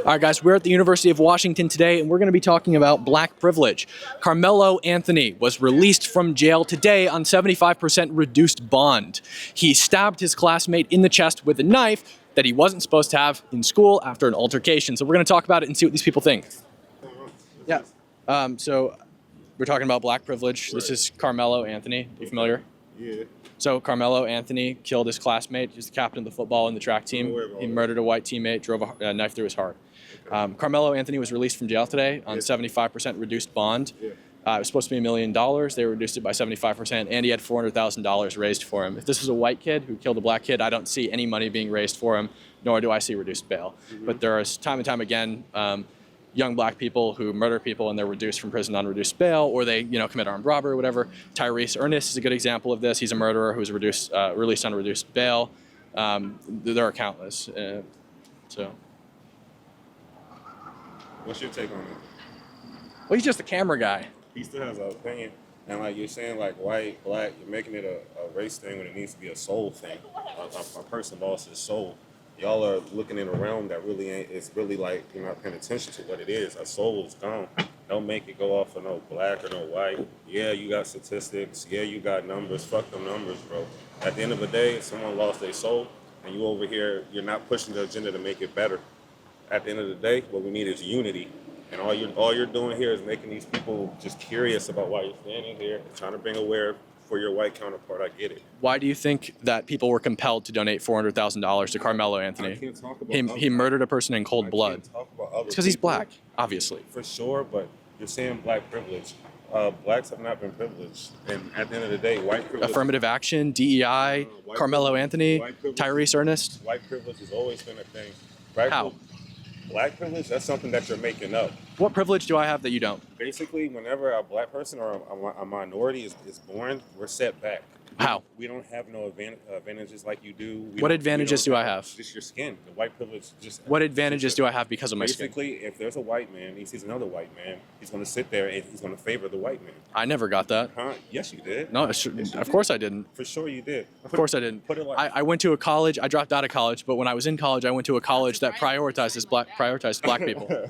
All right, guys, we're at the University of Washington today, and we're going to be talking about black privilege. Karmelo Anthony was released from jail today on 75% reduced bond. He stabbed his classmate in the chest with a knife that he wasn't supposed to have in school after an altercation. So we're going to talk about it and see what these people think. Yeah. So we're talking about black privilege. Right. This is Karmelo Anthony. Are you familiar? Yeah. So Karmelo Anthony killed his classmate. He's the captain of the football and the track team. He murdered a white teammate, drove a knife through his heart. Okay. Karmelo Anthony was released from jail today on 75% reduced bond. Yeah. It was supposed to be $1 million. They reduced it by 75%, and he had $400,000 raised for him. If this was a white kid who killed a black kid, I don't see any money being raised for him, nor do I see reduced bail. Mm-hmm. But there is time and time again young black people who murder people and they're reduced from prison on reduced bail, or they commit armed robbery or whatever. Tyrese Ernest is a good example of this. He's a murderer who's released on reduced bail. There are countless. So. What's your take on it? Well, he's just a camera guy. He still has an opinion. And like you're saying, like white, black, you're making it a race thing when it needs to be a soul thing. A person lost his soul. Y'all are looking in a realm that really ain't, it's really like you're not paying attention to what it is. A soul is gone. Don't make it go off of no black or no white. Yeah, you got statistics. Yeah, you got numbers. Fuck them numbers, bro. At the end of the day, if someone lost their soul and you over here, you're not pushing the agenda to make it better. At the end of the day, what we need is unity. And all you're doing here is making these people just curious about why you're standing here and trying to bring awareness for your white counterpart. I get it. Why do you think that people were compelled to donate $400,000 to Karmelo Anthony? I can't talk about he murdered a person in cold blood. Can't talk about other it's because he's black, obviously. For sure, but you're saying black privilege. Blacks have not been privileged. And at the end of the day, white privilege... Affirmative action, DEI, Karmelo Anthony, Tyrese Ernest. White privilege has always been a thing. How? Black privilege, that's something that you're making up. What privilege do I have that you don't? Basically, whenever a black person or a minority is born, we're set back. How? We don't have no advantages like you do. What advantages do I have? Just your skin. The white privilege just... What advantages do I have because of my skin? Basically, if there's a white man, he sees another white man, he's going to sit there and he's going to favor the white man. I never got that. Huh? Yes, you did. No, of course I didn't. For sure you did. Of course I didn't. Put it like... I went to a college, I dropped out of college, but when I was in college, I went to a college that prioritized black people.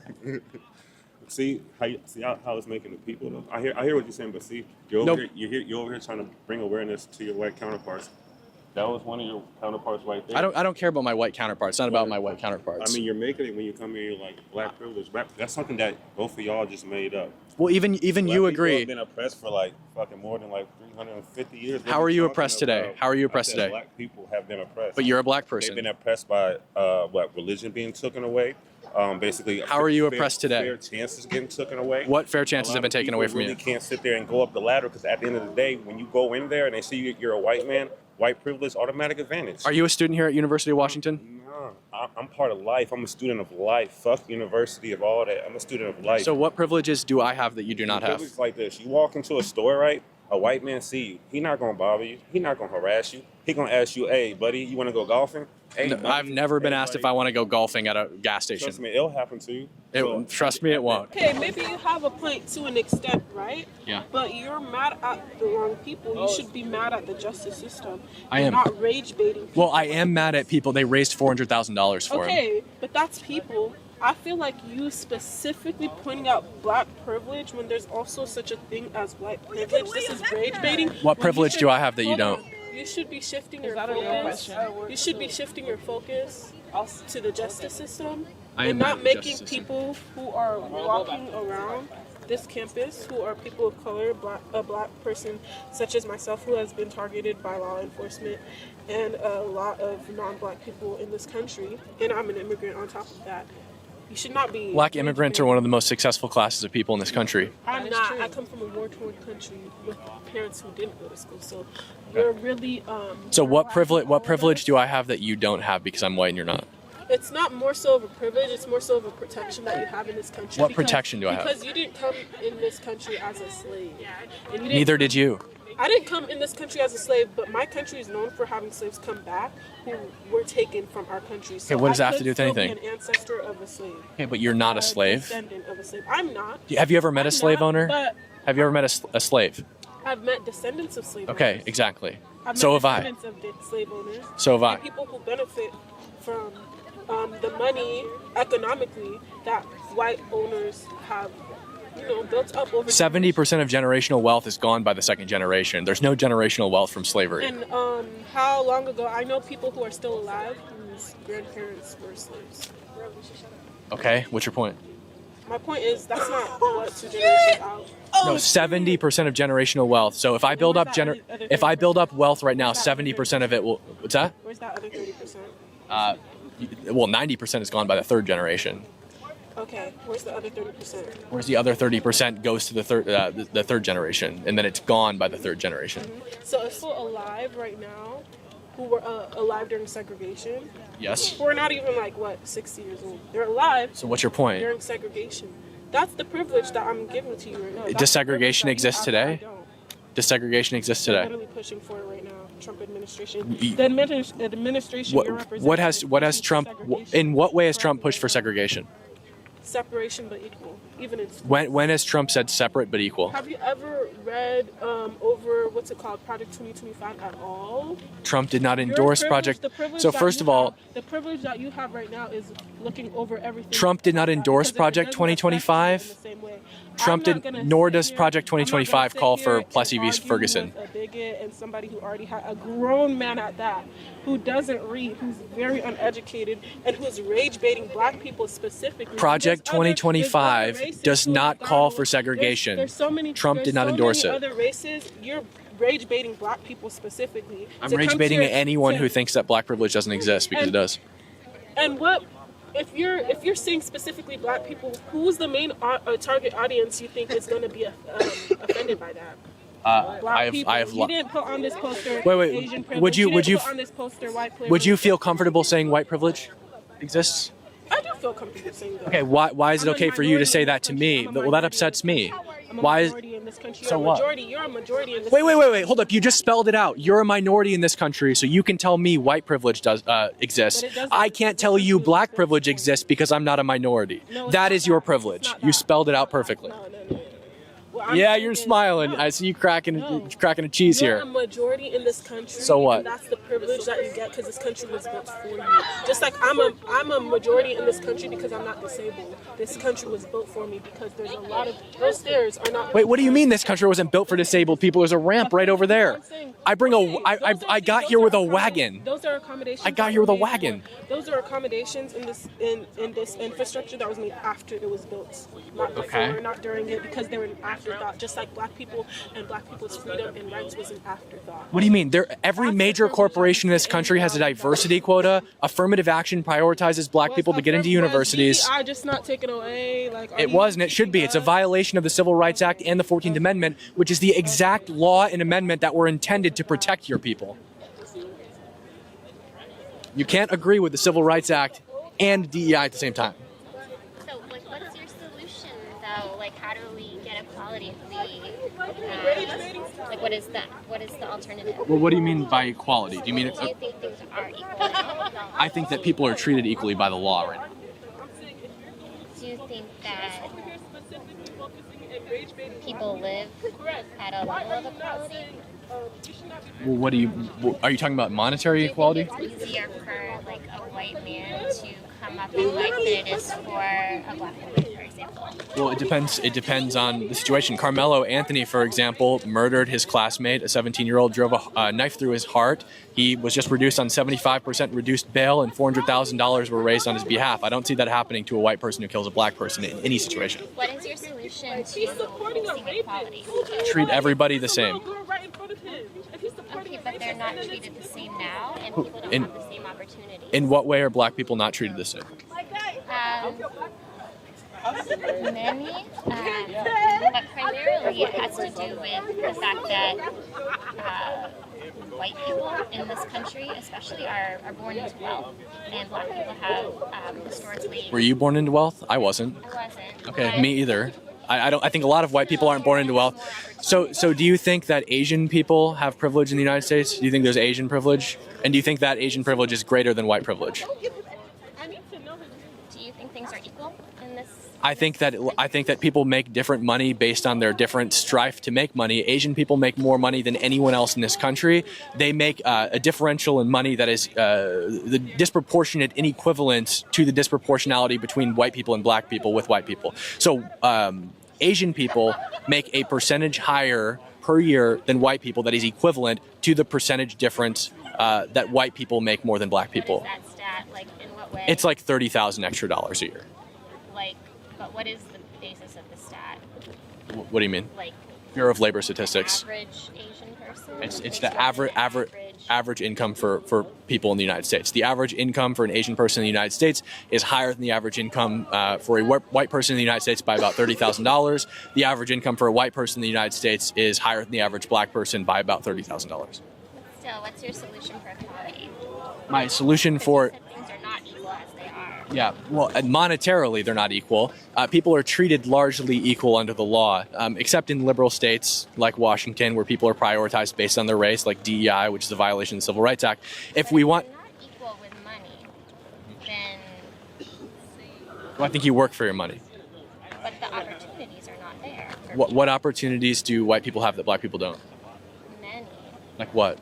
See how it's making the people though. I hear what you're saying, but see, you're over here trying to bring awareness to your white counterparts. That was one of your counterparts right there. I don't care about my white counterparts. It's not about my white counterparts. I mean, you're making it when you come here. You're like black privilege. That's something that both of y'all just made up. Well, even you agree. People have been oppressed for like fucking more than like 350 years. How are you oppressed today? How are you oppressed today? Black people have been oppressed. But you're a black person. They've been oppressed by religion being taken away. Basically, how are you oppressed today? Fair chances getting taken away. What fair chances have been taken away from you? You can't sit there and go up the ladder because at the end of the day, when you go in there and they see you're a white man, white privilege, automatic advantage. Are you a student here at University of Washington? No, I'm part of life. I'm a student of life. Fuck university of all that. I'm a student of life. So what privileges do I have that you do not have? Privileges like this. You walk into a store, right? A white man see you. He not gonna bother you. He not gonna harass you. He gonna ask you, "Hey, buddy, you want to go golfing?" Hey, no, I've never been asked if I want to go golfing at a gas station. Trust me, it'll happen to you. Trust me, it won't. Okay, maybe you have a point to an extent, right? Yeah. But you're mad at the wrong people. You should be mad at the justice system. I am. Not rage baiting people. Well, I am mad at people. They raised $400,000 for him. Okay, but that's people. I feel like you specifically pointing out black privilege when there's also such a thing as white privilege. This is rage baiting. What privilege do I have that you don't? You should be shifting your focus. You should be shifting your focus to the justice system and not making people who are walking around this campus who are people of color, a black person such as myself who has been targeted by law enforcement and a lot of non-black people in this country, and I'm an immigrant on top of that. You should not be... Black immigrants are one of the most successful classes of people in this country. I'm not. I come from a war-torn country with parents who didn't go to school, so you're really... So what privilege do I have that you don't have because I'm white and you're not? It's not more so of a privilege, it's more so of a protection that you have in this country. What protection do I have? Because you didn't come in this country as a slave. Neither did you. I didn't come in this country as a slave, but my country is known for having slaves come back who were taken from our country. So okay, what does that have to do with anything? I'm an ancestor of a slave. Okay, but you're not a slave. Descendant of a slave. I'm not. Have you ever met a slave owner? Have you ever met a slave? I've met descendants of slave owners. Okay, exactly. I've So met have I. descendants of slave owners. So have I. And people who benefit from the money economically that white owners have, built up over 70% of generational wealth is gone by the second generation. There's no generational wealth from slavery. And how long ago? I know people who are still alive whose grandparents were slaves. Okay, what's your point? My point is that's not what 2 generations out. No, 70% of generational wealth. So if I build up if I build up wealth right now, 70% of it will. What's that? Where's that other 30%? Well, 90% is gone by the third generation. Okay, where's the other 30%? Whereas the other 30% goes to the third generation, and then it's gone by the third generation. Mm-hmm. So if people alive right now who were alive during segregation, Yes. who are not even 60 years old, they're alive. So what's your point? During segregation. That's the privilege that I'm giving to you right now. That's Does segregation exist today? I don't. Does segregation exist They're today? literally pushing for it right now. Trump administration. The administration you're representing. What has is Trump? pushing for segregation. In what way has Trump pushed for segregation? Separation but equal, even in schools. When has Trump said separate but equal? Have you ever read over what's it called, Project 2025 at all? Trump did not Your endorse privilege- Project. the privilege So that first you of all, have- the privilege that you have right now is looking over everything. Trump did not endorse Because it Project doesn't affect you 2025. in the same way. Trump I'm not did, gonna nor sit does here- Project I'm not gonna 2025 sit call here for and Plessy v. argue Ferguson. with a bigot and somebody who already had a grown man at that, who doesn't read, who's very uneducated, and who's rage baiting black people specifically. Project There's other 2025 races does who not have call gone- for segregation. There's so many. Trump there's did not so endorse many it. Other races, you're rage baiting black people specifically. I'm to rage come baiting to- anyone to- who thinks that black privilege doesn't exist, because it does. And what if you're saying specifically black people? Who's the main target audience you think is going to be offended by that? Black people. You didn't put on this poster. Wait. Asian privilege. Would you didn't put on this poster white privilege. would you feel comfortable saying white privilege exists? I do feel comfortable saying that. Okay, why is it I'm a okay for you to minority say in that this to country. me? I'm a Well, that minority. upsets me. I'm a Why is minority in this country. So You're a what? majority. You're a majority in this Wait, country. hold up. You just spelled it out. You're a minority in this country, so you can tell me white privilege does exists. But it doesn't. I can't tell you black privilege exists because I'm not a minority. No, it's That not is your that. It's privilege. not You that. spelled it out perfectly. No. What I'm Yeah, saying you're is- smiling. no. I see you cracking No. a cheese You're here. a majority in this country. So what? And that's the privilege that you get because this country was built for you. Just like I'm a majority in this country because I'm not disabled. This country was built for me because there's a lot of those stairs are not. Wait, what do you mean this country wasn't built for disabled people? There's a ramp right over there. I got here with a wagon. Those are accommodations. I got that here with were a made wagon. for- Those are accommodations in this infrastructure that was made after it was built, not before, Okay. not during it, because they were an afterthought. Just like black people and black people's freedom and rights was an afterthought. What do you mean? Every major corporation in this country has a diversity quota. Affirmative action prioritizes black people to get into universities. I just not taken away. It was and it should be. It's a violation of the Civil Rights Act and the 14th Amendment, which is the exact law and amendment that were intended to protect your people. You can't agree with the Civil Rights Act and DEI at the same time. So, what's your solution, though? How do we get equality if we, what is the alternative? Well, what do you mean by equality? Do you mean? Do you think things are equal now? I think that people are treated equally by the law right now. Do you think that people live at a level of equality? Well, are you talking about monetary equality? Do you think it's easier for a white man to come up in life than it is for a black woman, for example? Well, it depends on the situation. Karmelo Anthony, for example, murdered his classmate, a 17-year-old, drove a knife through his heart. He was just reduced on 75% reduced bail, and $400,000 were raised on his behalf. I don't see that happening to a white person who kills a black person in any situation. What is your solution to He's supporting a fixing rapist. equality? Treat everybody the same. Right in front of him. If he's supporting Okay, a but they're rapist, not then it's- treated the same now, and people don't In- have the same opportunity. In what way are black people not treated the same? Many, but primarily it has to do with the fact that white people in this country, especially, are born into wealth, and black people have historically. Were you born into wealth? I wasn't. I wasn't. Okay, but me either. I think a lot of white people aren't born into wealth. So do you think that Asian people have privilege in the United States? Do you think there's Asian privilege? And do you think that Asian privilege is greater than white privilege? I need to know his name. Do you think things are equal? in this? I think that people make different money based on their different strife to make money. Asian people make more money than anyone else in this country. They make a differential in money that is the disproportionate in equivalence to the disproportionality between white people and black people with white people. So Asian people make a percentage higher per year than white people that is equivalent to the percentage difference that white people make more than black people. What is that stat? Like, in what way? It's like $30,000 extra a year. Like, but what is the basis of the stat? What do you mean? Like, Bureau of Labor Statistics. average Asian person? It's Like, the what is average income for people in the United States. The average income for an Asian person in the United States is higher than the average income for a white person in the United States by about $30,000. The average income for a white person in the United States is higher than the average black person by about $30,000. Still, what's your solution for equality? My solution for Things are not equal as they are. Yeah, well, monetarily, they're not equal. People are treated largely equal under the law, except in liberal states like Washington, where people are prioritized based on their race, like DEI, which is a violation of the Civil Rights Act. If we want, If you're not equal with money, then well, I think you work for your money. but the opportunities are not there. For What opportunities do white people have that black people don't? many. Like what?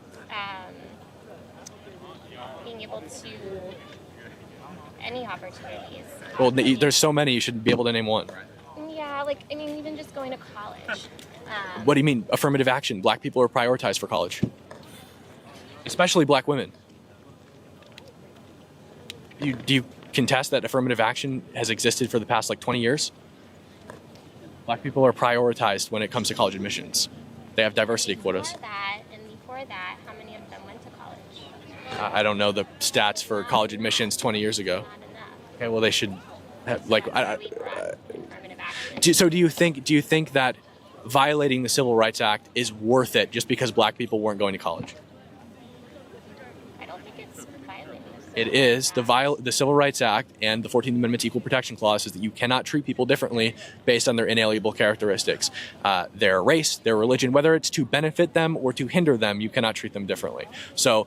Being able to any opportunities. Well, there's so many, you should be able to name one. Yeah, like I mean, even just going to college. What do you mean? Affirmative action. Black people are prioritized for college, especially black women. Do you contest that affirmative action has existed for the past like 20 years? Black people are prioritized when it comes to college admissions. They have diversity quotas. Before that, how many of them went to college? I don't know the stats for college admissions 20 years ago. Not enough. Okay, well they should have, like. Affirmative action. So do you think that violating the Civil Rights Act is worth it just because black people weren't going to college? I don't think it's violating. It is. The Civil Rights Act and the 14th Amendment's Equal Protection Clause is that you cannot treat people differently based on their inalienable characteristics. Their race, their religion, whether it's to benefit them or to hinder them, you cannot treat them differently. So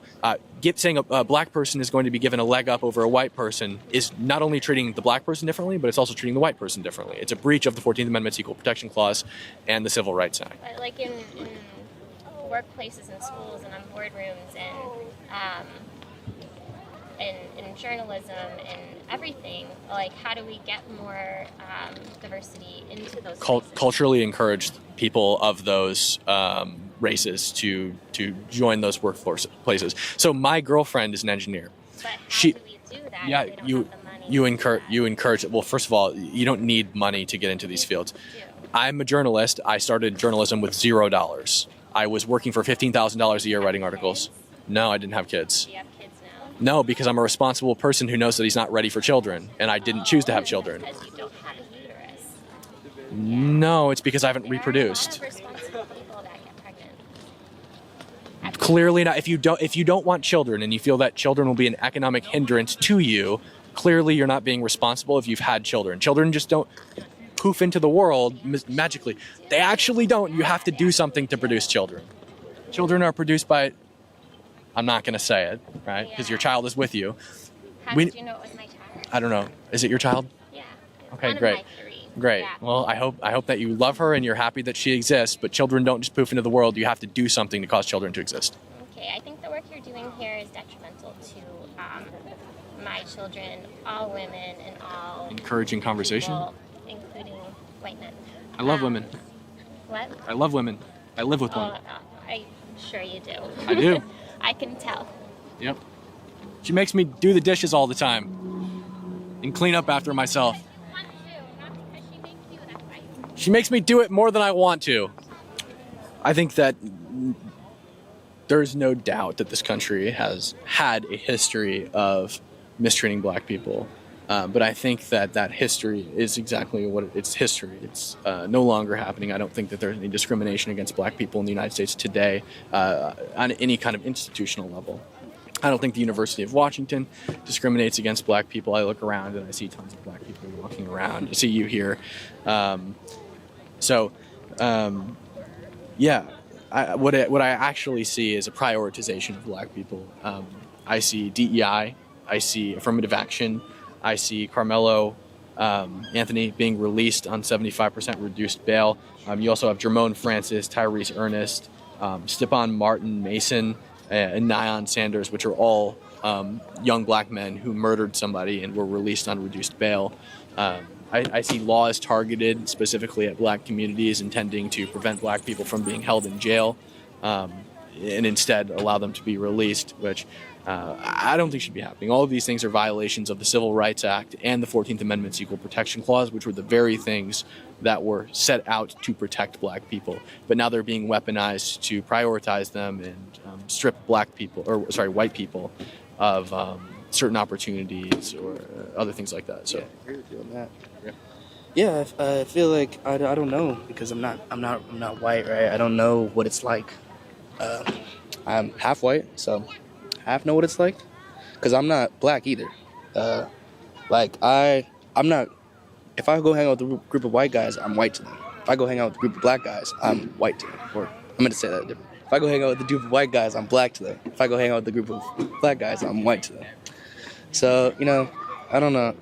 saying a black person is going to be given a leg up over a white person is not only treating the black person differently, but it's also treating the white person differently. It's a breach of the 14th Amendment's Equal Protection Clause and the Civil Rights Act. But like in workplaces and schools and on boardrooms and in journalism and everything, like how do we get more diversity into those places? Culturally encourage people of those races to join those workforce places. So my girlfriend is an engineer. But how do we do that? Yeah, if we don't you have the money? you encourage. Well, first of all, you don't need money to get into these fields. I'm a journalist. I started journalism with $0. I was working for $15,000 a year writing articles. No, I didn't have kids. Do you have kids now? No, because I'm a responsible person who knows that he's not ready for children, and I didn't choose to have children. Because you don't have a uterus. No, it's because I haven't There reproduced. are a lot of responsible people that get pregnant. Clearly not. If you don't want children and you feel that children will be an economic hindrance to you, clearly you're not being responsible if you've had children. Children just don't poof into the world magically. They actually don't. You have to do something to produce children. Children are produced by, I'm not going to say it, right? Because your child is with you. How did you know it was my child? I don't know. Is it your child? Yeah. Okay, One of great. my 3. Great. Yeah. Well, I hope that you love her and you're happy that she exists, but children don't just poof into the world. You have to do something to cause children to exist. Okay, I think the work you're doing here is detrimental to my children, all women, and all Encouraging conversation? people, including white men. I love women. What? I love women. I live with one. I'm sure you do. I do. I can tell. Yep. She makes me do the dishes all the time and clean up after myself. Want to, not because she makes you that way. She makes me do it more than I want to. I think that there's no doubt that this country has had a history of mistreating black people. But I think that history is exactly what it's history. It's no longer happening. I don't think that there's any discrimination against black people in the United States today on any kind of institutional level. I don't think the University of Washington discriminates against black people. I look around and I see tons of black people walking around. I see you here. What I actually see is a prioritization of black people. I see DEI. I see affirmative action. I see Karmelo Anthony being released on 75% reduced bail. You also have Jermone Francis, Tyrese Ernest, Stepan Martin Mason, and Nyan Sanders, which are all young black men who murdered somebody and were released on reduced bail. I see laws targeted specifically at black communities intending to prevent black people from being held in jail and instead allow them to be released, which I don't think should be happening. All of these things are violations of the Civil Rights Act and the 14th Amendment's Equal Protection Clause, which were the very things that were set out to protect black people. But now they're being weaponized to prioritize them and strip white people of certain opportunities or other things like that. So, yeah, I agree with you on that. Yeah, I feel like I don't know because I'm not white, right? I don't know what it's like. I'm half white, so half know what it's like. Because I'm not black either. I'm not. If I go hang out with a group of white guys, I'm white to them. If I go hang out with a group of black guys, I'm white to them. Or I'm going to say that different. If I go hang out with a group of white guys, I'm black to them. If I go hang out with a group of black guys, I'm white to them. So, I don't know.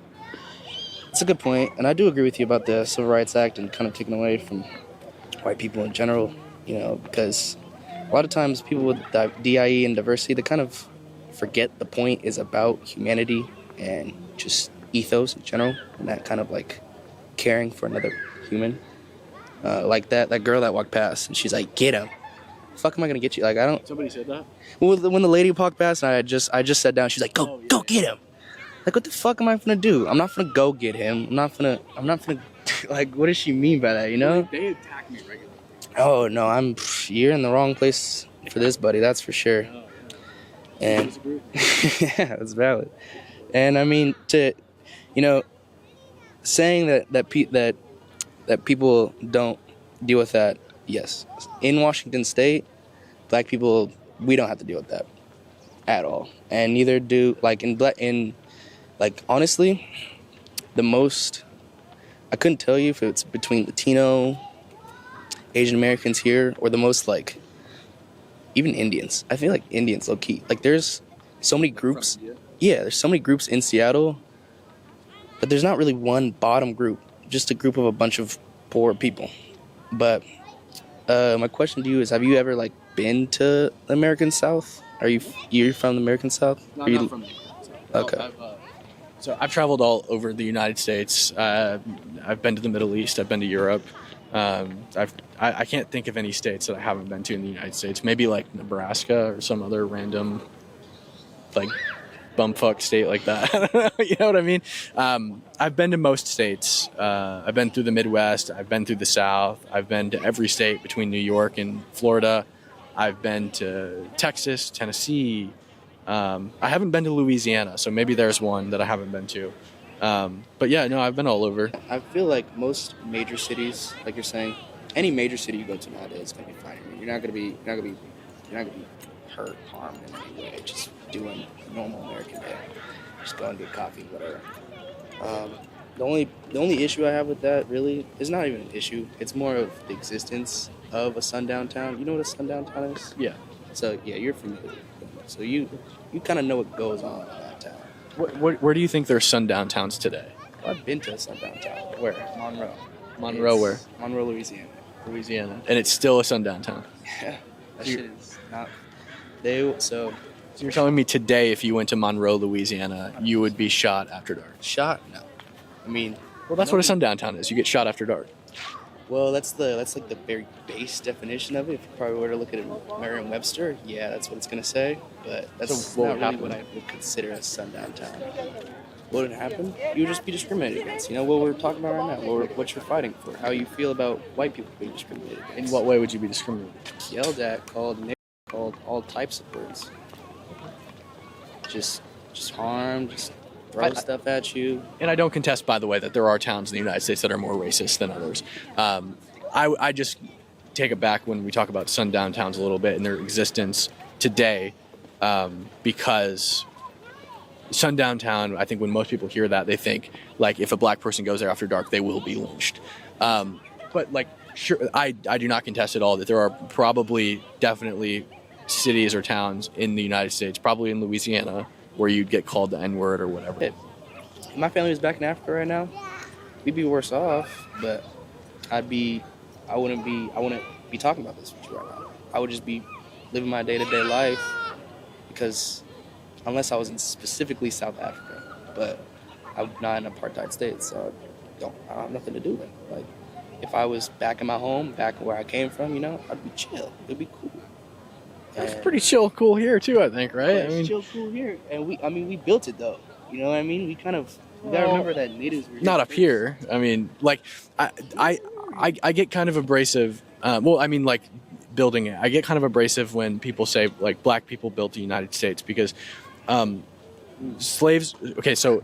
It's a good point, and I do agree with you about the Civil Rights Act and kind of taking away from white people in general, because a lot of times people with DIE and diversity, they kind of forget the point is about humanity and just ethos in general, and that kind of like caring for another human. Like that girl that walked past, and she's like, "Get him." Fuck am I gonna get you? Like, I don't. somebody said that? When the lady walked past, and I just sat down. She's like, "Go get him." Like, what the fuck am I gonna do? I'm not gonna go get him. I'm not gonna. Like, what does she mean by that? They attack me regularly. Oh no, you're in the wrong place for this, buddy. That's for sure. And yeah, it's valid. And I mean, saying that people don't deal with that. Yes, in Washington State, black people, we don't have to deal with that at all, and neither do honestly, the most. I couldn't tell you if it's between Latino, Asian Americans here, or the most even Indians. I feel like Indians low key. Like there's so many groups. Yeah, there's so many groups in Seattle, but there's not really one bottom group. Just a group of a bunch of poor people. But my question to you is: have you ever been to the American South? You're from the American South? No, I'm not from the American South. Okay. So I've traveled all over the United States. I've been to the Middle East. I've been to Europe. I can't think of any states that I haven't been to in the United States. Maybe Nebraska or some other random bumfuck state like that. I don't know. You know what I mean? I've been to most states. I've been through the Midwest. I've been through the South. I've been to every state between New York and Florida. I've been to Texas, Tennessee. I haven't been to Louisiana, so maybe there's one that I haven't been to. But yeah, no, I've been all over. I feel like most major cities, like you're saying, any major city you go to nowadays is gonna be fine. You're not gonna be hurt, harmed in any way. Just doing a normal American day. Just go and get coffee, whatever. The only issue I have with that really is not even an issue. It's more of the existence of a sundown town. You know what a sundown town is? Yeah. So yeah, you're familiar. So you kind of know what goes on in that town. Where do you think there's sundown towns today? Well, I've been to a sundown town. Where? Monroe. Monroe, where? Monroe, Louisiana. Louisiana. And it's still a sundown town. Yeah. That shit is not. So you're telling me today, if you went to Monroe, Louisiana, you would be shot after dark? Shot? No. I mean. Well, that's what a sundown town is. You get shot after dark. Well, that's like the very base definition of it. If you probably were to look at it Merriam-Webster, yeah, that's what it's gonna say. But that's not really what I would consider a sundown town. What would happen? You would just be discriminated against. You know what we're talking about right now. What you're fighting for. How you feel about white people being discriminated against. In what way would you be discriminated? Yelled at, called all types of words. Just harm, just throw stuff at you. And I don't contest, by the way, that there are towns in the United States that are more racist than others. I just take it back when we talk about sundown towns a little bit and their existence today, because sundown town, I think when most people hear that, they think if a black person goes there after dark, they will be lynched. But sure, I do not contest at all that there are definitely cities or towns in the United States, probably in Louisiana, where you'd get called the N-word or whatever. My family is back in Africa right now. we'd be worse off, but I wouldn't be talking about this with you right now. I would just be living my day-to-day life, because unless I was in specifically South Africa, but I'm not in an apartheid state, so I have nothing to do with it. Like, if I was back in my home, back where I came from, you know, I'd be chill. It'd be cool. It's pretty chill, cool here too, I think, right? It's chill, cool here, and we built it though. You know what I mean? We gotta remember that natives were not up here. I mean, like, I get kind of abrasive. Like building it. I get kind of abrasive when people say like black people built the United States, because slaves. Okay, so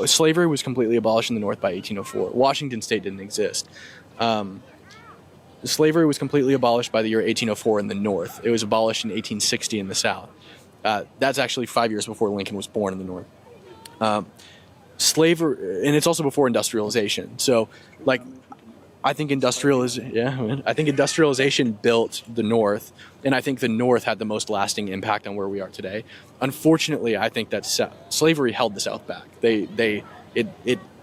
slavery was completely abolished in the North by 1804. Washington State didn't exist. Slavery was completely abolished by the year 1804 in the North. It was abolished in 1860 in the South. That's actually 5 years before Lincoln was born in the North. Slavery, and it's also before industrialization. So, like, I think industrialization built the North, and I think the North had the most lasting impact on where we are today. Unfortunately, I think that slavery held the South back. It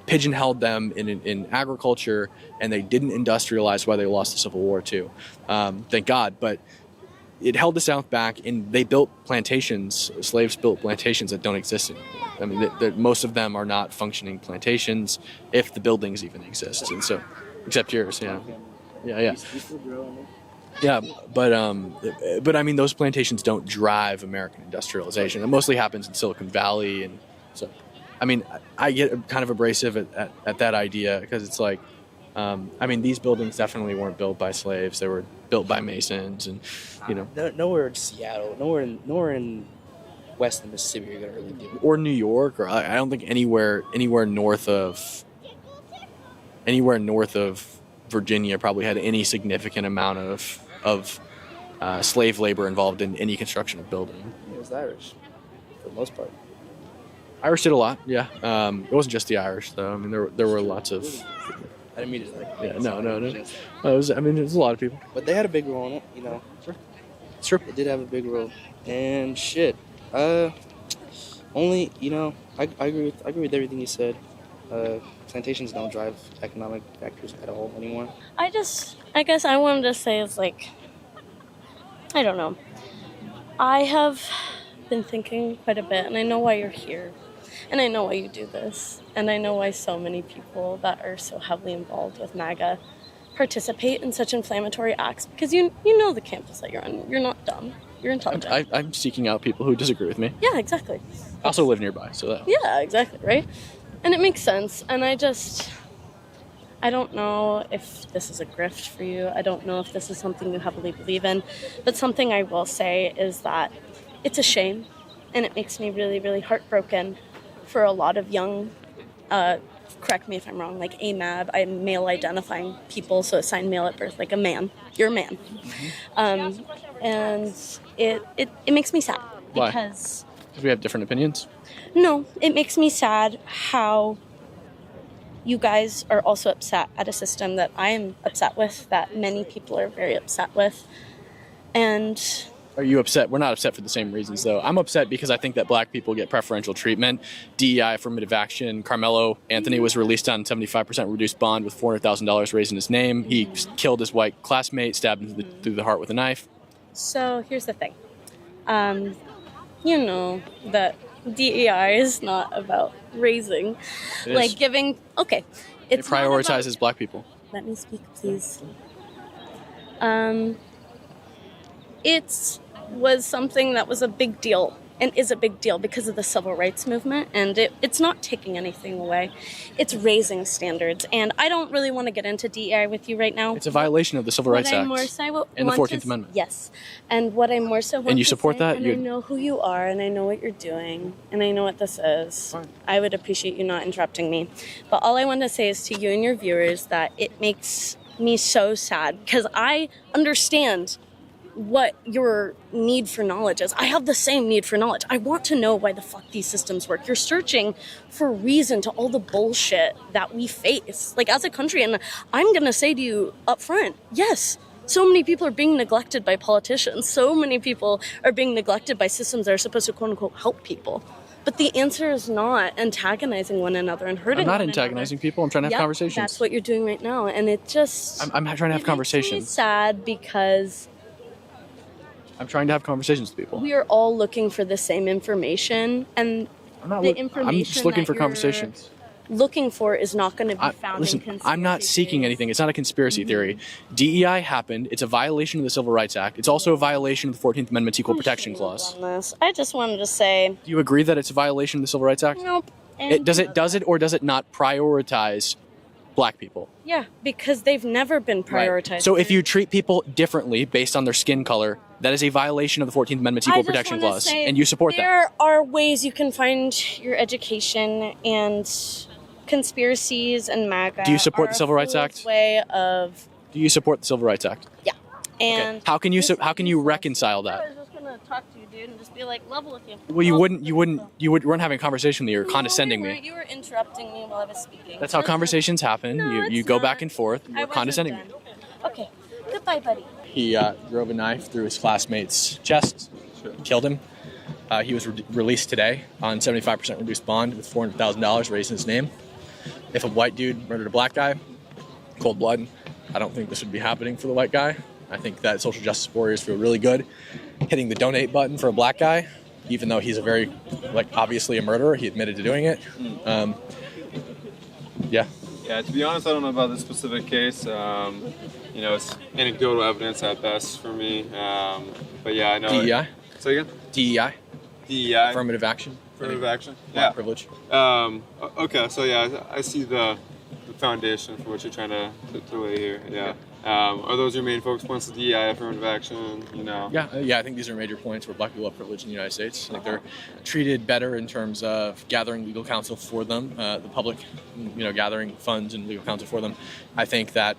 pigeonholed them in agriculture, and they didn't industrialize why they lost the Civil War too. Thank God, but it held the South back, and they built plantations. Slaves built plantations that don't exist anymore. I mean, most of them are not functioning plantations, if the buildings even exist. And so, except yours, yeah. Yeah, but I mean, those plantations don't drive American industrialization. It mostly happens in Silicon Valley, and so, I mean, I get kind of abrasive at that idea, because it's like, I mean, these buildings definitely weren't built by slaves. They were built by masons, and nowhere in Seattle, nowhere in Western Mississippi you're gonna really do it. Or New York, or I don't think anywhere north of Virginia probably had any significant amount of slave labor involved in any construction of building. It was the Irish, for the most part. Irish did a lot, yeah. It wasn't just the Irish, though. I mean, there were lots of. I didn't mean to like. Yeah, no. There's a lot of people. But they had a big role in it, you know. Sure. It's true. They did have a big role, and shit. Only, you know, I agree with everything you said. Plantations don't drive economic factors at all anymore. I guess I wanted to say is like, I don't know. I have been thinking quite a bit, and I know why you're here, and I know why you do this, and I know why so many people that are so heavily involved with MAGA participate in such inflammatory acts, because you know the campus that you're on. You're not dumb. You're intelligent. I'm seeking out people who disagree with me. Yeah, exactly. I also live nearby, so that. Yeah, exactly, right? And it makes sense, and I don't know if this is a grift for you. I don't know if this is something you heavily believe in, but something I will say is that it's a shame, and it makes me really, really heartbroken for a lot of young, correct me if I'm wrong, like AMAB, I'm male-identifying people, so assigned male at birth, like a man. You're a man. Mm-hmm. And it makes me sad. Why? Because we have different opinions? No, it makes me sad how you guys are also upset at a system that I am upset with, that many people are very upset with. And are you upset? We're not upset for the same reasons, though. I'm upset because I think that black people get preferential treatment. DEI affirmative action. Carmelo Anthony was released on 75% reduced bond with $400,000 raised in his name. He killed his white classmate, stabbed him through the heart with a knife. So here's the thing. You know that DEI is not about raising, giving. Okay, it prioritizes black people. Let me speak, please. It was something that was a big deal and is a big deal because of the civil rights movement, and it's not taking anything away. It's raising standards, and I don't really want to get into DEI with you right now. It's a violation of the Civil Rights Act and the 14th Amendment. Yes, and what I more so want and you to support say, that? And I know who you are, and I know what you're doing, and I know what this is. Fine. I would appreciate you not interrupting me, but all I want to say is to you and your viewers that it makes me so sad, because I understand what your need for knowledge is. I have the same need for knowledge. I want to know why the fuck these systems work. You're searching for reason to all the bullshit that we face, like as a country. And I'm gonna say to you up front, yes, so many people are being neglected by politicians. So many people are being neglected by systems that are supposed to quote unquote help people. But the answer is not antagonizing one another and hurting I'm not one antagonizing another. people. I'm trying to have Yep, conversations. That's what you're doing right now. And it just... I'm trying to have it conversations. makes me sad because I'm trying to have conversations with people. we are all looking for the same information. And I'm information just looking that for you're conversations. looking for is not going to be found Listen, in conspiracy I'm not seeking theories. anything. It's not a conspiracy theory. DEI happened. It's a violation of the Civil Rights Act. It's also a violation of the 14th Amendment's Equal Protection Clause. On this. I just wanted to say, Do you agree that it's a violation of the Civil Rights Act? nope. Does it or does it not prioritize black people? Yeah, because they've never been prioritized. Right. So if you treat people differently based on their skin color, that is a violation of the 14th Amendment's Equal Protection Clause, and you support that. There are ways you can find your education, and conspiracies and MAGA. Do you support are the Civil Rights a Act? Way of Do you support the Civil Rights Act? yeah, and How can you reconcile I that? was just gonna talk to you, dude, and just be like level with you. Well, you weren't having a conversation with me. You were condescending me. You were interrupting me while I was speaking. That's how conversations happen. No, You it's go not. back and forth. I You're wasn't condescending me. done. Okay, goodbye, buddy. He drove a knife through his classmate's chest, killed him. He was released today on 75% reduced bond with $400,000 raised in his name. If a white dude murdered a black guy, cold blood, I don't think this would be happening for the white guy. I think that social justice warriors feel really good hitting the donate button for a black guy, even though he's a very, obviously a murderer. He admitted to doing it. Yeah. Yeah, to be honest, I don't know about this specific case. It's anecdotal evidence at best for me. But yeah, I know. DEI? Say again? DEI? DEI. Affirmative action? Affirmative action. Black Yeah. privilege? Okay, so yeah, I see the foundation for what you're trying to lay here. Yeah. Are those your main focus points? The DEI, affirmative action. Yeah, I think these are major points where black people have privilege in the United States. I think they're treated better in terms of gathering legal counsel for them, the public, gathering funds and legal counsel for them. I think that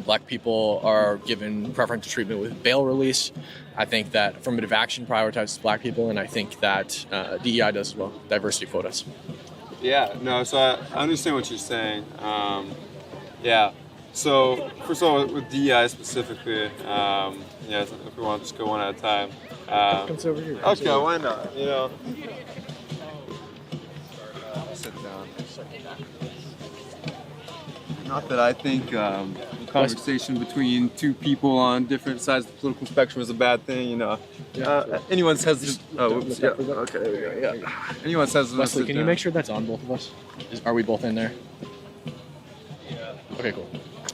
black people are given preferential treatment with bail release. I think that affirmative action prioritizes black people, and I think that DEI does as well, diversity quotas. Yeah, no, so I understand what you're saying. Yeah. So, first of all, with DEI specifically, if we want to just go one at a time. Comes over here. Okay, why not? Sit down. Not that I think conversation between two people on different sides of the political spectrum is a bad thing. Anyone says. Okay, there we go. Yeah. Anyone says. Wesley, can you make sure that's on both of us? Are we both in there? Okay, cool.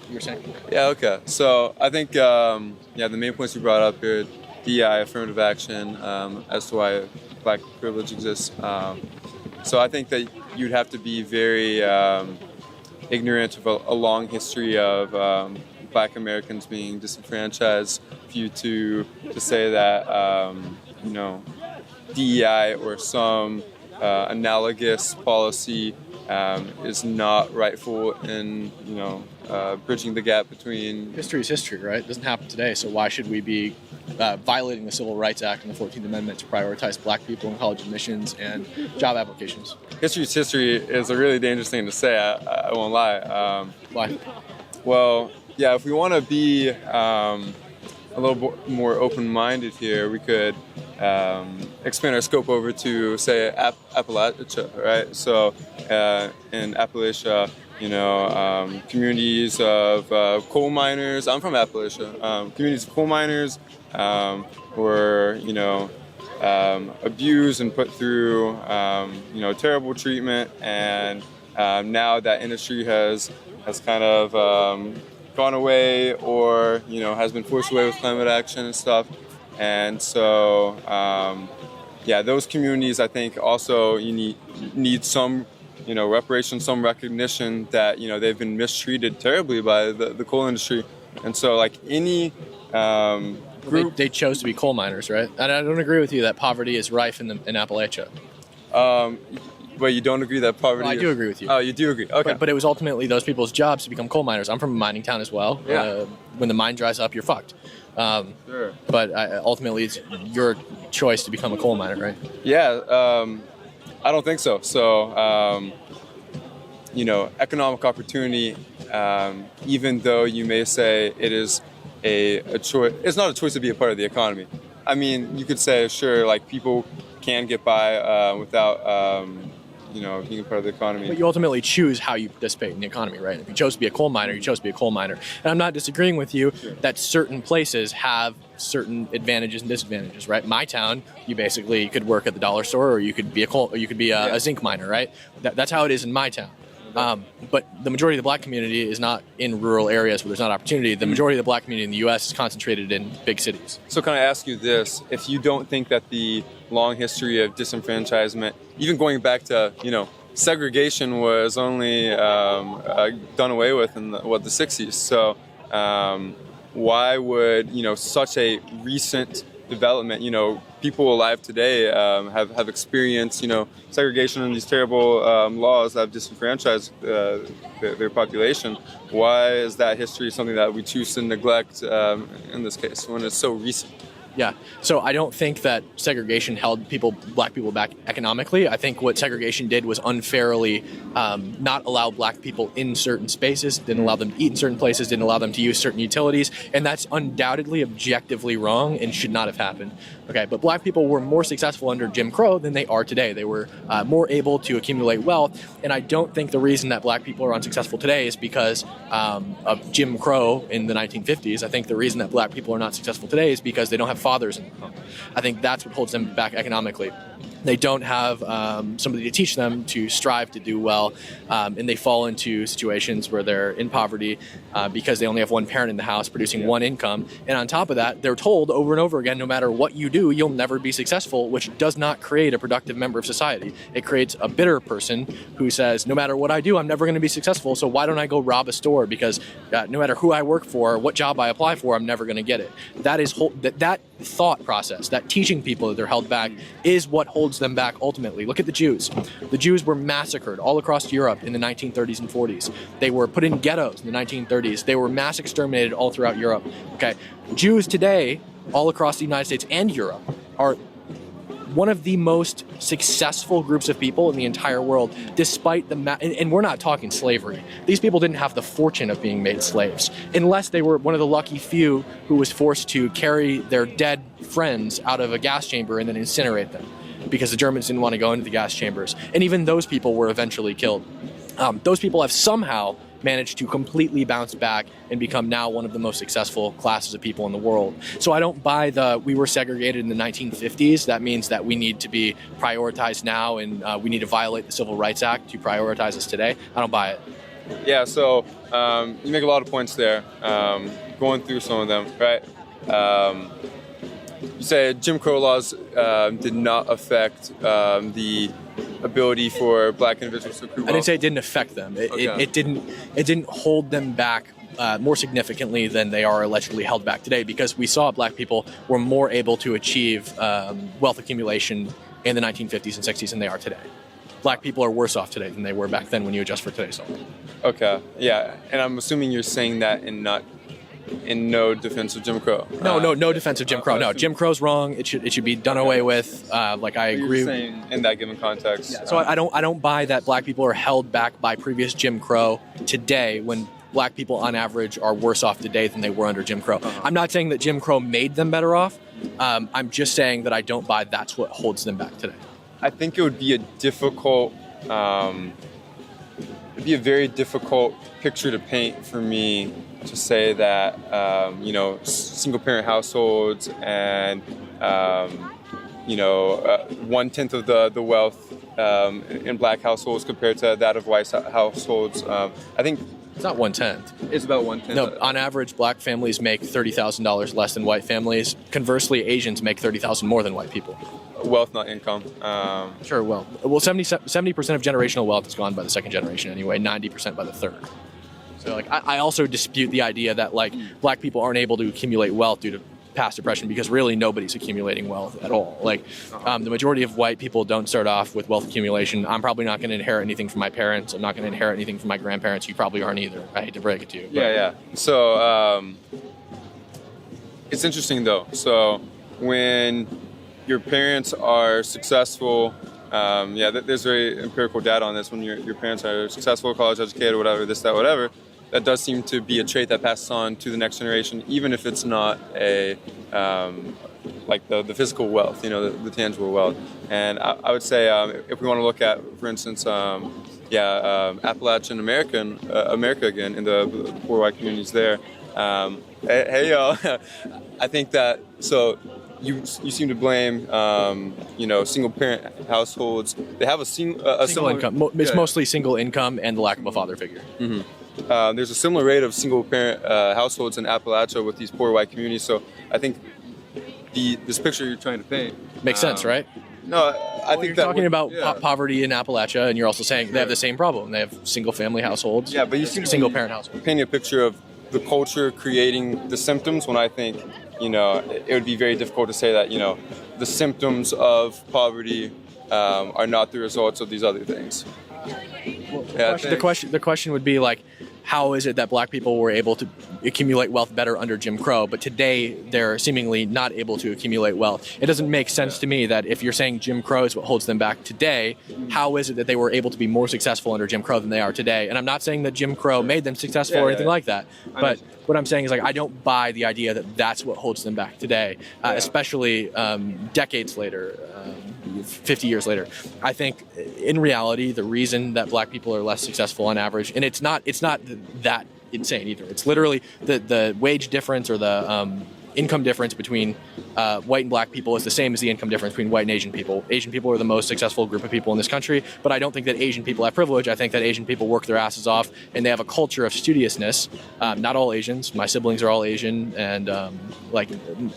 You were saying? Yeah, okay. So I think, the main points you brought up here, DEI, affirmative action, as to why black privilege exists. So I think that you'd have to be very ignorant of a long history of black Americans being disenfranchised for you to say that, DEI or some analogous policy is not rightful in, bridging the gap between... History is history, right? It doesn't happen today, so why should we be violating the Civil Rights Act and the 14th Amendment to prioritize black people in college admissions and job applications? History is history is a really dangerous thing to say, I won't lie. Why? Well, yeah, if we want to be a little more open-minded here, we could expand our scope over to, say, Appalachia, right? So in Appalachia, communities of coal miners. I'm from Appalachia. Communities of coal miners were, abused and put through, terrible treatment. And now that industry has kind of gone away, or has been forced away with climate action and stuff. And so, those communities, I think, also need some. Reparations, some recognition that, they've been mistreated terribly by the coal industry. And so, any group... They chose to be coal miners, right? And I don't agree with you that poverty is rife in Appalachia. But you don't agree that poverty... Well, I do agree with you. Oh, you do agree. Okay. But it was ultimately those people's jobs to become coal miners. I'm from a mining town as well. Yeah. When the mine dries up, you're fucked. Sure. But ultimately, it's your choice to become a coal miner, right? Yeah. I don't think so. So, economic opportunity, even though you may say it is a choice, it's not a choice to be a part of the economy. I mean, you could say, sure, people can get by without being part of the economy. But you ultimately choose how you participate in the economy, right? If you chose to be a coal miner, you chose to be a coal miner. And I'm not disagreeing with you that certain places have certain advantages and disadvantages, right? My town, you could work at the dollar store, or you could be a zinc miner, right? That's how it is in my town. But the majority of the black community is not in rural areas where there's not opportunity. The majority of the black community in the U.S. is concentrated in big cities. So can I ask you this? If you don't think that the long history of disenfranchisement, even going back to, segregation was only done away with in the 60s. So why would, such a recent development, people alive today have experienced, segregation and these terrible laws that have disenfranchised their population. Why is that history something that we choose to neglect in this case when it's so recent? Yeah. So I don't think that segregation held black people back economically. I think what segregation did was unfairly not allow black people in certain spaces, didn't allow them to eat in certain places, didn't allow them to use certain utilities. And that's undoubtedly objectively wrong and should not have happened. Okay. But black people were more successful under Jim Crow than they are today. They were more able to accumulate wealth. And I don't think the reason that black people are unsuccessful today is because of Jim Crow in the 1950s. I think the reason that black people are not successful today is because they don't have fathers in the home. I think that's what holds them back economically. They don't have somebody to teach them to strive to do well, and they fall into situations where they're in poverty because they only have one parent in the house producing one income. And on top of that, they're told over and over again, no matter what you do, you'll never be successful, which does not create a productive member of society. It creates a bitter person who says, no matter what I do, I'm never going to be successful, so why don't I go rob a store? Because no matter who I work for, what job I apply for, I'm never going to get it. That is that thought process, that teaching people that they're held back, is what holds them back ultimately. Look at the Jews. The Jews were massacred all across Europe in the 1930s and 40s. They were put in ghettos in the 1930s. They were mass exterminated all throughout Europe. Okay, Jews today, all across the United States and Europe, are one of the most successful groups of people in the entire world, despite and we're not talking slavery. These people didn't have the fortune of being made slaves, unless they were one of the lucky few who was forced to carry their dead friends out of a gas chamber and then incinerate them, because the Germans didn't want to go into the gas chambers. And even those people were eventually killed. Those people have somehow managed to completely bounce back and become now one of the most successful classes of people in the world. So I don't buy we were segregated in the 1950s. That means that we need to be prioritized now, and we need to violate the Civil Rights Act to prioritize us today. I don't buy it. Yeah, so you make a lot of points there, going through some of them, right? You said Jim Crow laws did not affect the ability for black individuals to accrue wealth. I didn't say it didn't affect them. It didn't hold them back more significantly than they are allegedly held back today, because we saw black people were more able to achieve wealth accumulation in the 1950s and 60s than they are today. Black people are worse off today than they were back then when you adjust for today's law. Okay, yeah, and I'm assuming you're saying that in no defense of Jim Crow. No defense of Jim Crow. No, Jim Crow's wrong. It should be done away with. I agree. You're saying in that given context. Yeah, so I don't buy that black people are held back by previous Jim Crow today, when black people on average are worse off today than they were under Jim Crow. I'm not saying that Jim Crow made them better off. I'm just saying that I don't buy that's what holds them back today. I think it would be a difficult, very difficult picture to paint for me to say that, single-parent households and, 1/10 of the wealth in black households compared to that of white households. I think it's not 1/10. It's about 1/10. No, on average, black families make $30,000 less than white families. Conversely, Asians make $30,000 more than white people. Wealth, not income. Sure, well, 70% of generational wealth is gone by the second generation anyway, 90% by the third. So, I also dispute the idea that, black people aren't able to accumulate wealth due to past oppression, because really nobody's accumulating wealth at all. The majority of white people don't start off with wealth accumulation. I'm probably not going to inherit anything from my parents. I'm not going to inherit anything from my grandparents. You probably aren't either. I hate to break it to you. Yeah. So, it's interesting, though. So, when your parents are successful, there's very empirical data on this. When your parents are successful, college educated, whatever, this, that, whatever, that does seem to be a trait that passes on to the next generation, even if it's not a like the physical wealth, the tangible wealth. And I would say if we want to look at, for instance, Appalachian America again, in the poor white communities there. Hey y'all, I think that so. You seem to blame, single parent households. They have a single income. It's mostly single income and the lack of a father figure. Mm-hmm. There's a similar rate of single parent households in Appalachia with these poor white communities. So I think this picture you're trying to paint makes sense, right? No, I think you're talking about poverty in Appalachia, and you're also saying they have the same problem. They have single family households. Yeah, but you seem single parent households. Painting a picture of the culture creating the symptoms when I think, it would be very difficult to say that, the symptoms of poverty are not the results of these other things. The question would be like, how is it that black people were able to accumulate wealth better under Jim Crow, but today they're seemingly not able to accumulate wealth? It doesn't make sense to me that if you're saying Jim Crow is what holds them back today, how is it that they were able to be more successful under Jim Crow than they are today? And I'm not saying that Jim Crow made them successful or anything like that, but what I'm saying is like I don't buy the idea that that's what holds them back today, especially decades later, 50 years later. I think in reality, the reason that black people are less successful on average, and it's not that insane either. It's literally the wage difference or the income difference between white and black people is the same as the income difference between white and Asian people. Asian people are the most successful group of people in this country, but I don't think that Asian people have privilege. I think that Asian people work their asses off, and they have a culture of studiousness. Not all Asians. My siblings are all Asian, and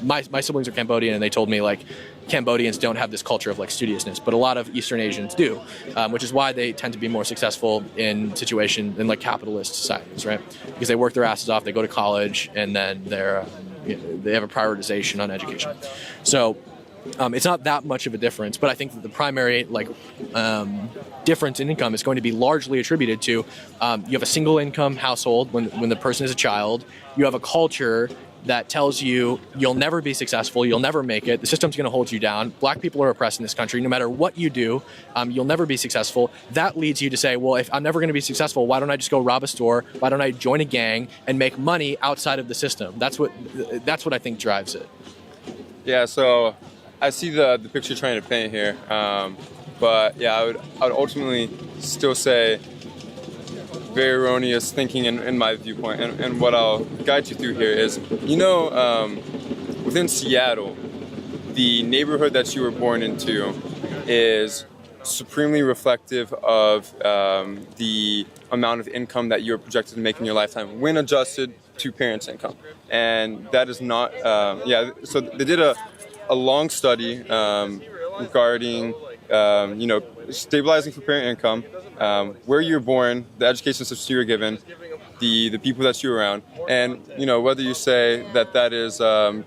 my siblings are Cambodian, and they told me like Cambodians don't have this culture of like studiousness, but a lot of Eastern Asians do, which is why they tend to be more successful in situations in like capitalist societies, right? Because they work their asses off, they go to college, and then they have a prioritization on education. So it's not that much of a difference, but I think that the primary difference in income is going to be largely attributed to you have a single income household when the person is a child. You have a culture that tells you you'll never be successful, you'll never make it, the system's going to hold you down. Black people are oppressed in this country. No matter what you do, you'll never be successful. That leads you to say, well, if I'm never going to be successful, why don't I just go rob a store? Why don't I join a gang and make money outside of the system? That's what I think drives it. Yeah, so I see the picture you're trying to paint here. But yeah, I would ultimately still say very erroneous thinking in my viewpoint, and what I'll guide you through here is, within Seattle, the neighborhood that you were born into is supremely reflective of the amount of income that you're projected to make in your lifetime when adjusted to parents' income. And that is not, so they did a long study regarding stabilizing for parent income, where you're born, the education system you're given, the people that you're around, and whether you say that is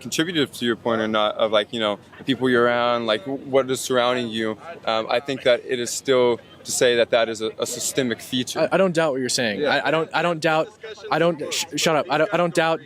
contributive to your point or not, of the people you're around, like what is surrounding you. I think that it is still to say that is a systemic feature. I don't doubt what you're saying. Yeah. I don't doubt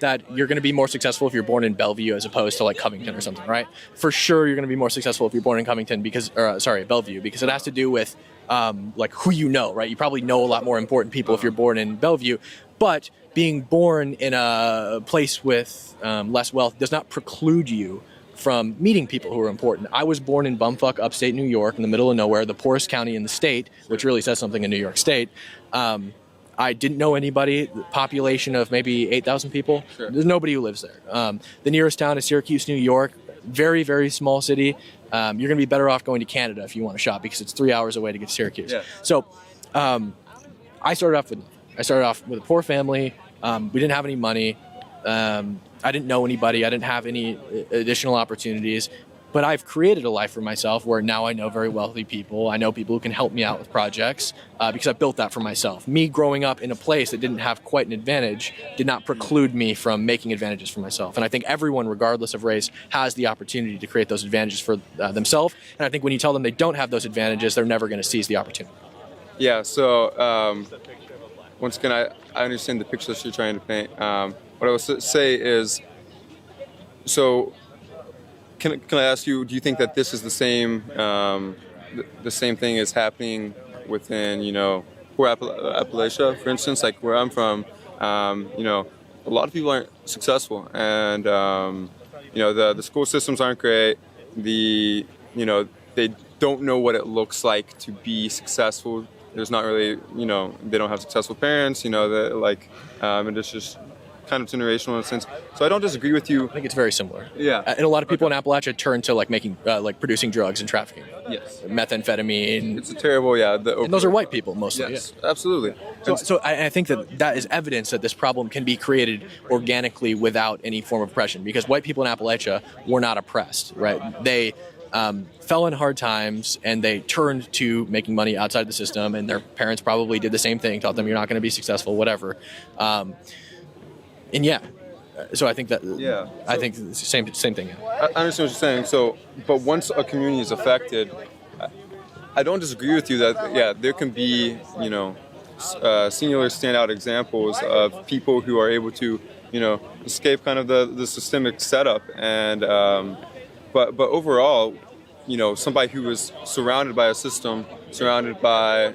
that you're going to be more successful if you're born in Bellevue as opposed to like Covington or something, right? For sure, you're going to be more successful if you're born in Covington Bellevue, because it has to do with like who you know, right? You probably know a lot more important people if you're born in Bellevue, but being born in a place with less wealth does not preclude you from meeting people who are important. I was born in bumfuck upstate New York, in the middle of nowhere, the poorest county in the state, which really says something in New York State. I didn't know anybody, population of maybe 8,000 people. Sure. There's nobody who lives there. The nearest town is Syracuse, New York, very, very small city. You're going to be better off going to Canada if you want to shop, because it's 3 hours away to get to Syracuse. Yeah. So I started off with a poor family. We didn't have any money. I didn't know anybody. I didn't have any additional opportunities. But I've created a life for myself where now I know very wealthy people. I know people who can help me out with projects because I built that for myself. Me growing up in a place that didn't have quite an advantage did not preclude me from making advantages for myself. And I think everyone, regardless of race, has the opportunity to create those advantages for themselves. And I think when you tell them they don't have those advantages, they're never going to seize the opportunity. Yeah, so once again, I understand the picture that you're trying to paint. What I would say is, so can I ask you, do you think that this is the same thing is happening within, poor Appalachia, for instance, like where I'm from? A lot of people aren't successful, and the school systems aren't great. They don't know what it looks like to be successful. There's not really, they don't have successful parents, and it's just kind of generational in a sense. So I don't disagree with you. I think it's very similar. Yeah. And a lot of people in Appalachia turn to producing drugs and trafficking. Yes. Methamphetamine. It's a terrible, and those are white people mostly. Yes, absolutely. So I think that is evidence that this problem can be created organically without any form of oppression, because white people in Appalachia were not oppressed, right? They fell in hard times and they turned to making money outside the system, and their parents probably did the same thing, taught them you're not going to be successful, whatever. So I think that I think it's the same thing. I understand what you're saying. So, but once a community is affected, I don't disagree with you that there can be singular standout examples of people who are able to escape kind of the systemic setup, and but overall, somebody who is surrounded by a system, surrounded by,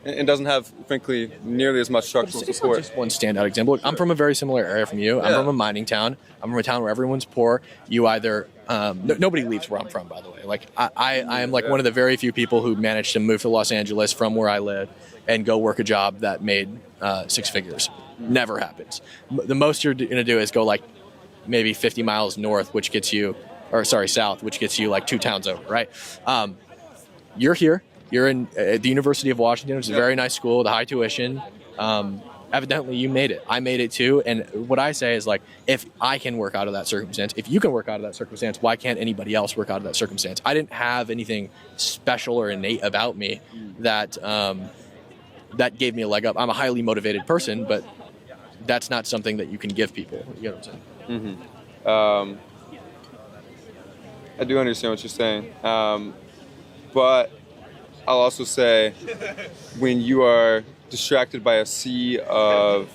and doesn't have, frankly, nearly as much structural support. Just one standout example. I'm from a very similar area from you. I'm from a mining town. I'm from a town where everyone's poor. You either, nobody leaves where I'm from, by the way. Like, I am like one of the very few people who managed to move to Los Angeles from where I live and go work a job that made 6 figures. Never happens. The most you're going to do is go like maybe 50 miles north, which gets you, south, which gets you like 2 towns over, right? You're here. You're in at the University of Washington, which is a very nice school with a high tuition. Evidently, you made it. I made it too. And what I say is, like, if I can work out of that circumstance, if you can work out of that circumstance, why can't anybody else work out of that circumstance? I didn't have anything special or innate about me that that gave me a leg up. I'm a highly motivated person, but that's not something that you can give people. You know what I'm saying? Mm-hmm. I do understand what you're saying, but I'll also say, when you are distracted by a sea of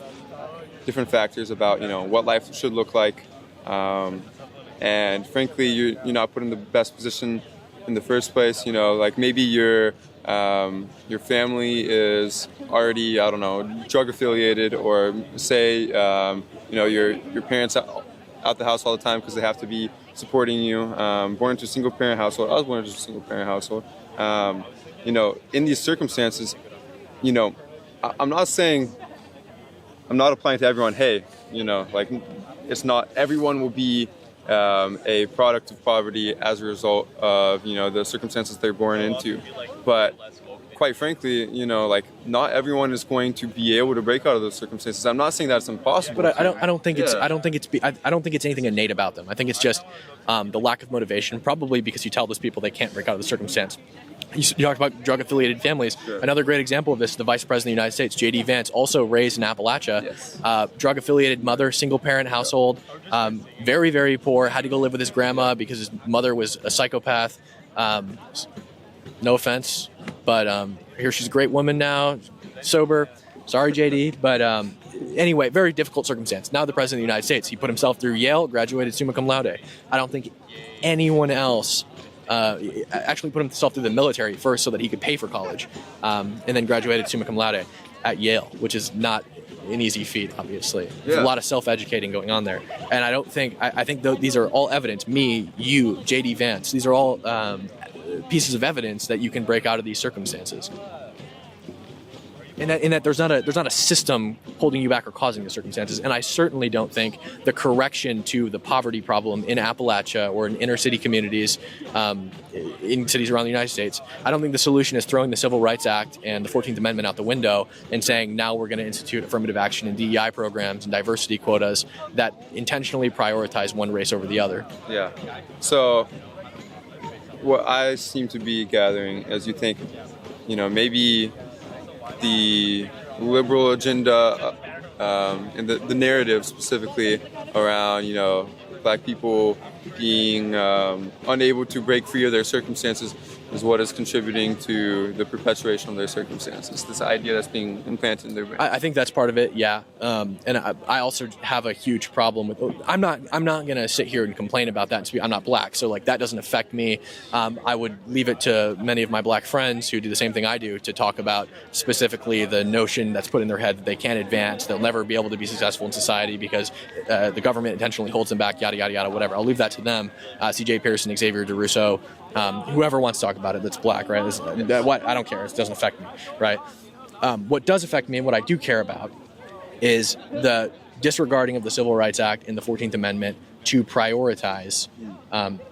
different factors about what life should look like, and frankly you're not put in the best position in the first place. Like maybe your family is already, I don't know, drug affiliated, or say your parents out the house all the time because they have to be supporting you. Born into a single parent household. I was born into a single parent household. In these circumstances, I'm not saying, I'm not applying to everyone, hey, it's not, everyone will be a product of poverty as a result of, the circumstances they're born into. But quite frankly, not everyone is going to be able to break out of those circumstances. I'm not saying that's impossible. But I don't think it's anything innate about them. I think it's just the lack of motivation, probably because you tell those people they can't break out of the circumstance. You talked about drug-affiliated families. Sure. Another great example of this is the Vice President of the United States, J.D. Vance, also raised in Appalachia. Yes. Drug-affiliated mother, single-parent household, very, very poor, had to go live with his grandma because his mother was a psychopath. No offense, but I hear she's a great woman now, sober. Sorry, J.D., but anyway, very difficult circumstance. Now the President of the United States, he put himself through Yale, graduated summa cum laude. I don't think anyone else actually put himself through the military first so that he could pay for college, and then graduated summa cum laude at Yale, which is not an easy feat, obviously. There's a lot of self-educating going on there. And I think these are all evidence, me, you, J.D. Vance, these are all pieces of evidence that you can break out of these circumstances. In that there's not a system holding you back or causing the circumstances. And I certainly don't think the correction to the poverty problem in Appalachia or in inner city communities, in cities around the United States, I don't think the solution is throwing the Civil Rights Act and the 14th Amendment out the window and saying now we're going to institute affirmative action and DEI programs and diversity quotas that intentionally prioritize one race over the other. Yeah. So what I seem to be gathering is you think, maybe the liberal agenda and the narrative specifically around, Black people being unable to break free of their circumstances what is contributing to the perpetuation of their circumstances. This idea that's being implanted in their brain. I think that's part of it, yeah. And I also have a huge problem with. I'm not gonna sit here and complain about that. I'm not black, so like that doesn't affect me. I would leave it to many of my black friends who do the same thing I do to talk about specifically the notion that's put in their head that they can't advance, they'll never be able to be successful in society because the government intentionally holds them back, yada yada yada, whatever. I'll leave that to them. C.J. Pearson, Xavier DeRusso, whoever wants to talk about it that's black, right? What I don't care. It doesn't affect me, right? What does affect me and what I do care about is the disregarding of the Civil Rights Act and the 14th Amendment to prioritize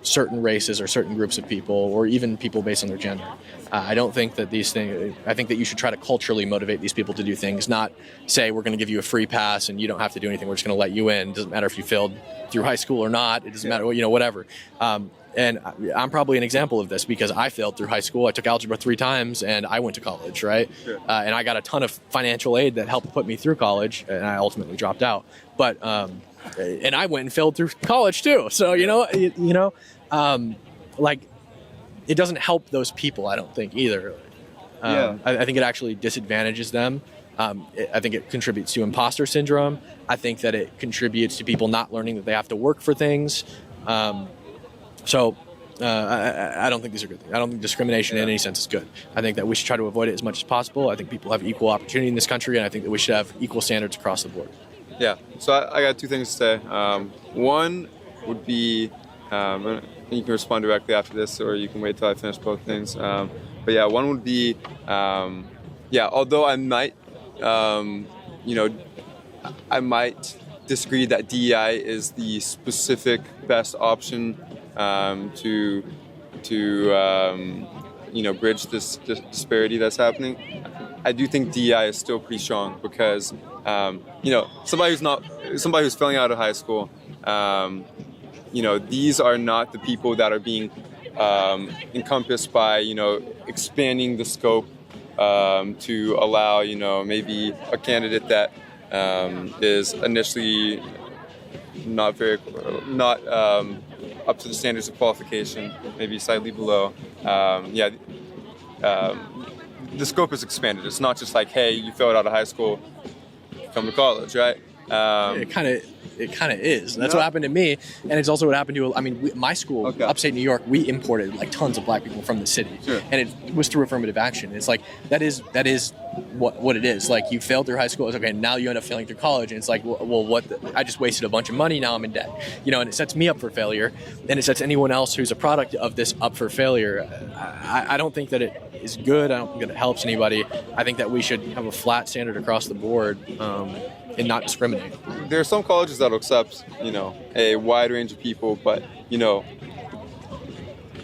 certain races or certain groups of people or even people based on their gender. I don't think that these things, I think that you should try to culturally motivate these people to do things, not say we're going to give you a free pass and you don't have to do anything, we're just going to let you in. It doesn't matter if you failed through high school or not, it doesn't matter, whatever. And I'm probably an example of this because I failed through high school. I took algebra 3 times and I went to college, right? Sure. And I got a ton of financial aid that helped put me through college, and I ultimately dropped out. But and I went and failed through college too. So like it doesn't help those people, I don't think either. I think it actually disadvantages them. I think it contributes to imposter syndrome. I think that it contributes to people not learning that they have to work for things. So I don't think these are good things. I don't think discrimination in any sense is good. I think that we should try to avoid it as much as possible. I think people have equal opportunity in this country, and I think that we should have equal standards across the board. Yeah, so I got 2 things to say. One would be, and you can respond directly after this, or you can wait till I finish both things. But yeah, one would be, although I might, I might disagree that DEI is the specific best option to bridge this disparity that's happening. I do think DEI is still pretty strong because somebody who's failing out of high school, these are not the people that are being encompassed by expanding the scope to allow maybe a candidate that is initially not up to the standards of qualification, maybe slightly below. The scope is expanded. It's not just like, hey, you failed out of high school, come to college, right? It kind of is. That's what happened to me, and it's also what happened to. My school, upstate New York, we imported like tons of black people from the city, sure. And it was through affirmative action. It's like that is what it is. Like you failed through high school, it's okay. Now you end up failing through college, and it's like, I just wasted a bunch of money. Now I'm in debt, and it sets me up for failure, and it sets anyone else who's a product of this up for failure. I don't think that it is good. I don't think that it helps anybody. I think that we should have a flat standard across the board. And not discriminate. There are some colleges that will accept, a wide range of people, but,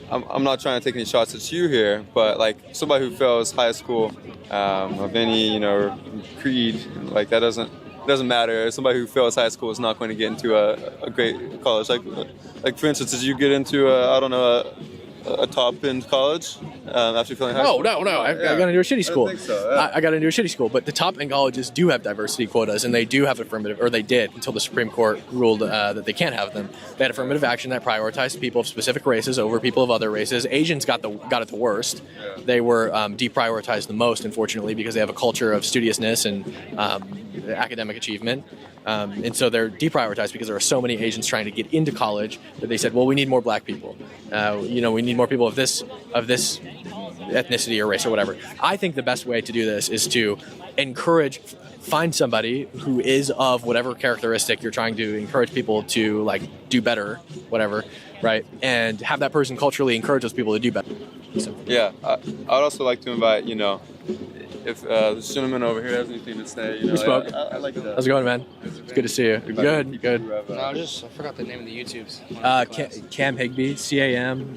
I'm not trying to take any shots at you here, but like somebody who fails high school of any, creed, like that doesn't matter. Somebody who fails high school is not going to get into a great college. Like for instance, did you get into a top-end college after failing high school? No. I got into a shitty school. I think so, yeah. I got into a shitty school, but the top-end colleges do have diversity quotas, and they do have affirmative, or they did until the Supreme Court ruled that they can't have them. They had affirmative action that prioritized people of specific races over people of other races. Asians got it the worst. Yeah. They were deprioritized the most, unfortunately, because they have a culture of studiousness and academic achievement. And so they're deprioritized because there are so many Asians trying to get into college that they said, well, we need more black people. We need more people of this ethnicity or race or whatever. I think the best way to do this is to find somebody who is of whatever characteristic you're trying to encourage people to like do better, whatever, right? And have that person culturally encourage those people to do better. So. Yeah, I'd also like to invite, if this gentleman over here has anything to say, We spoke. I like that. How's it going, man? It's good to see you. Good. No, I forgot the name of the YouTubes. Cam Higby, Cam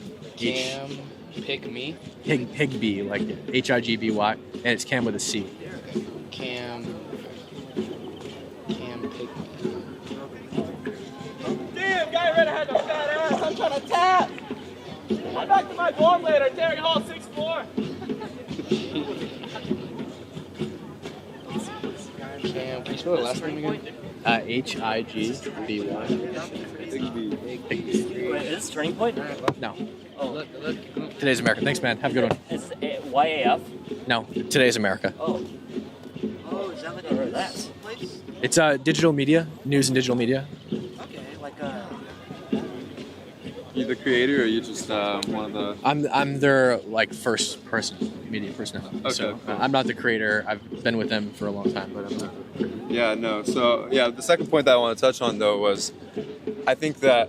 Higby. Higby, like Higby, and it's Cam with a C. Cam Higby. Damn, guy right ahead of fat ass. I'm trying to tap. I'm back to my dorm later. Terry Hall, 6'4". Cam, can you spell the last name again? Higby. Is this Turning Point? No. Oh, Today's America. Thanks, man. Have a good one. it's YAF. No. Today's America. Oh, is that like a that place? It's digital media, news and digital media. Okay, like You the creator, or you just one of the? I'm their like first person media personality. Okay, So cool. I'm not the creator. I've been with them for a long time, but I'm not. Yeah, no. So yeah, the second point that I want to touch on though was, I think that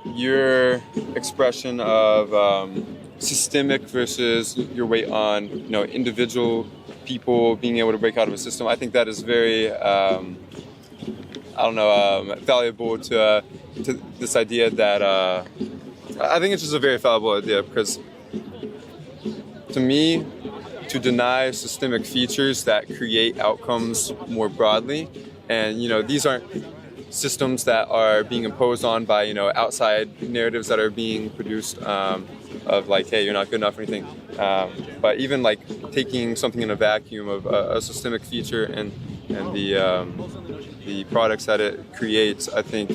your expression of systemic versus your weight on individual people being able to break out of a system, I think that is very valuable to this idea that I think it's just a very valuable idea, because to me, to deny systemic features that create outcomes more broadly, and these aren't systems that are being imposed on by outside narratives that are being produced of like, hey, you're not good enough or anything, but even like taking something in a vacuum of a systemic feature and the products that it creates, I think,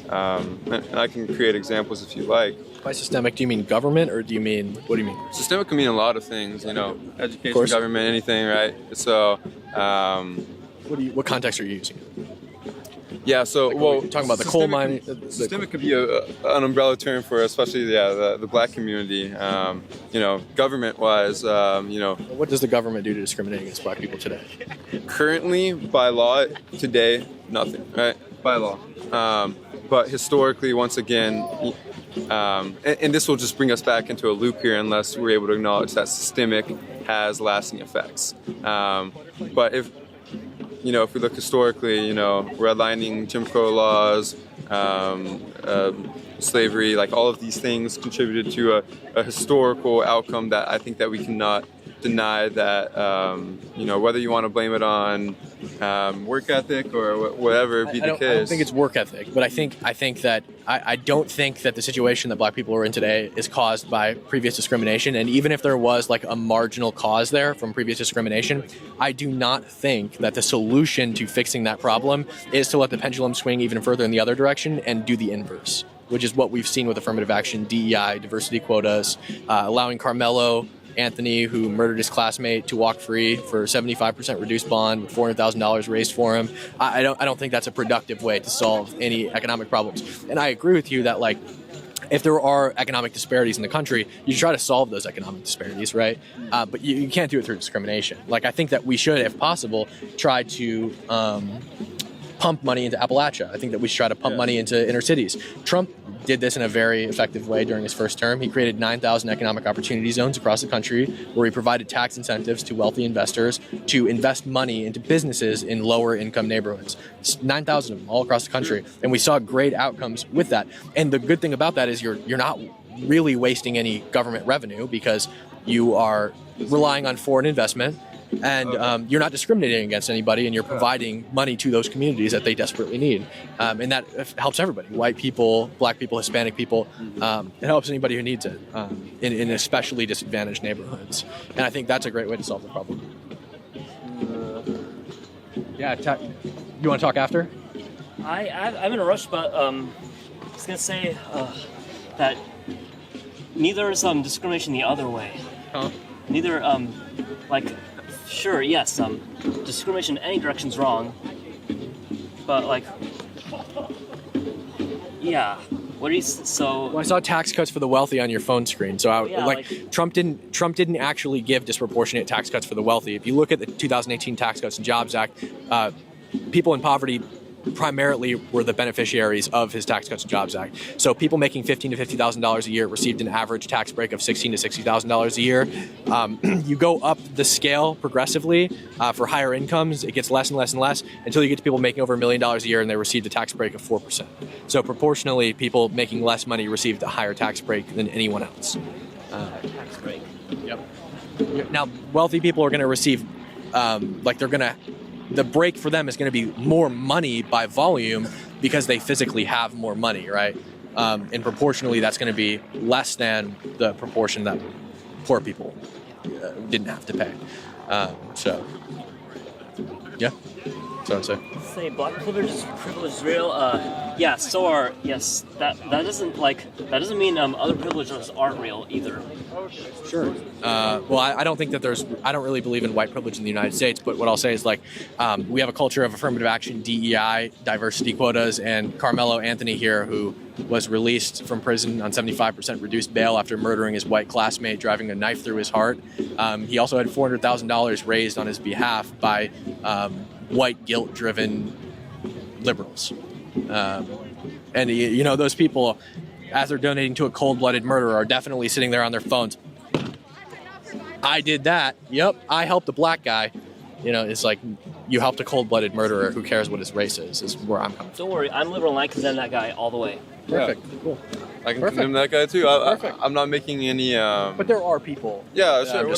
and I can create examples if you like. By systemic, do you mean government, or what do you mean? Systemic can mean a lot of things, education, government, anything, right? So, what context are you using? Yeah, so talking about the coal mining. Systemic could be an umbrella term for especially the black community. Government-wise, What does the government do to discriminate against black people today? Currently, by law, today, nothing, right? By law. But historically, once again, and this will just bring us back into a loop here unless we're able to acknowledge that systemic has lasting effects. But if we look historically, redlining, Jim Crow laws, slavery, like all of these things contributed to a historical outcome that I think that we cannot deny, that whether you want to blame it on work ethic or whatever be the case. I don't think it's work ethic, but I don't think that the situation that black people are in today is caused by previous discrimination. And even if there was like a marginal cause there from previous discrimination, I do not think that the solution to fixing that problem is to let the pendulum swing even further in the other direction and do the inverse, which is what we've seen with affirmative action, DEI, diversity quotas, allowing Karmelo Anthony, who murdered his classmate, to walk free for 75% reduced bond with $400,000 raised for him. I don't think that's a productive way to solve any economic problems. And I agree with you that, like, if there are economic disparities in the country, you try to solve those economic disparities, right? But you can't do it through discrimination. Like, I think that we should, if possible, try to pump money into Appalachia. I think that we should try to pump money into inner cities. Trump did this in a very effective way during his first term. He created 9,000 economic opportunity zones across the country where he provided tax incentives to wealthy investors to invest money into businesses in lower income neighborhoods. 9,000 of them all across the country. And we saw great outcomes with that. And the good thing about that is you're not really wasting any government revenue, because you are relying on foreign investment, and you're not discriminating against anybody, and you're providing money to those communities that they desperately need. And that helps everybody: white people, black people, Hispanic people. It helps anybody who needs it in especially disadvantaged neighborhoods. And I think that's a great way to solve the problem. You want to talk after? I'm in a rush, but I was gonna say that neither is discrimination the other way. Huh? Neither sure, yes, discrimination in any direction is wrong, but what do you Well, I saw tax cuts for the wealthy on your phone screen. So Trump didn't actually give disproportionate tax cuts for the wealthy. If you look at the 2018 Tax Cuts and Jobs Act, people in poverty primarily were the beneficiaries of his Tax Cuts and Jobs Act. So people making $15,000 to $50,000 a year received an average tax break of $16,000 to $60,000 a year. You go up the scale progressively for higher incomes, it gets less and less and less until you get to people making over $1 million a year and they received a tax break of 4%. So proportionally, people making less money received a higher tax break than anyone else. tax break? Yep. Now, wealthy people are going to receive, the break for them is going to be more money by volume because they physically have more money, right? And proportionally, that's going to be less than the proportion that poor people didn't have to pay. Yeah. So I'd say. Say black privilege is real. Yeah, so are yes. That doesn't mean other privileges aren't real either. Sure. Well, I don't think that I don't really believe in white privilege in the United States, but what I'll say is like we have a culture of affirmative action, DEI, diversity quotas, and Karmelo Anthony here, who was released from prison on 75% reduced bail after murdering his white classmate, driving a knife through his heart. He also had $400,000 raised on his behalf by white guilt-driven liberals. And you know, those people, as they're donating to a cold-blooded murderer, are definitely sitting there on their phones. I did that. Yep, I helped a black guy. You know, it's like you helped a cold-blooded murderer. Who cares what his race is where I'm coming from. Don't worry, I'm liberal and I condemn that guy all the way. Perfect. Yeah. Cool. I can condemn that guy too. I'm not making any. But there are people. Yeah, sure,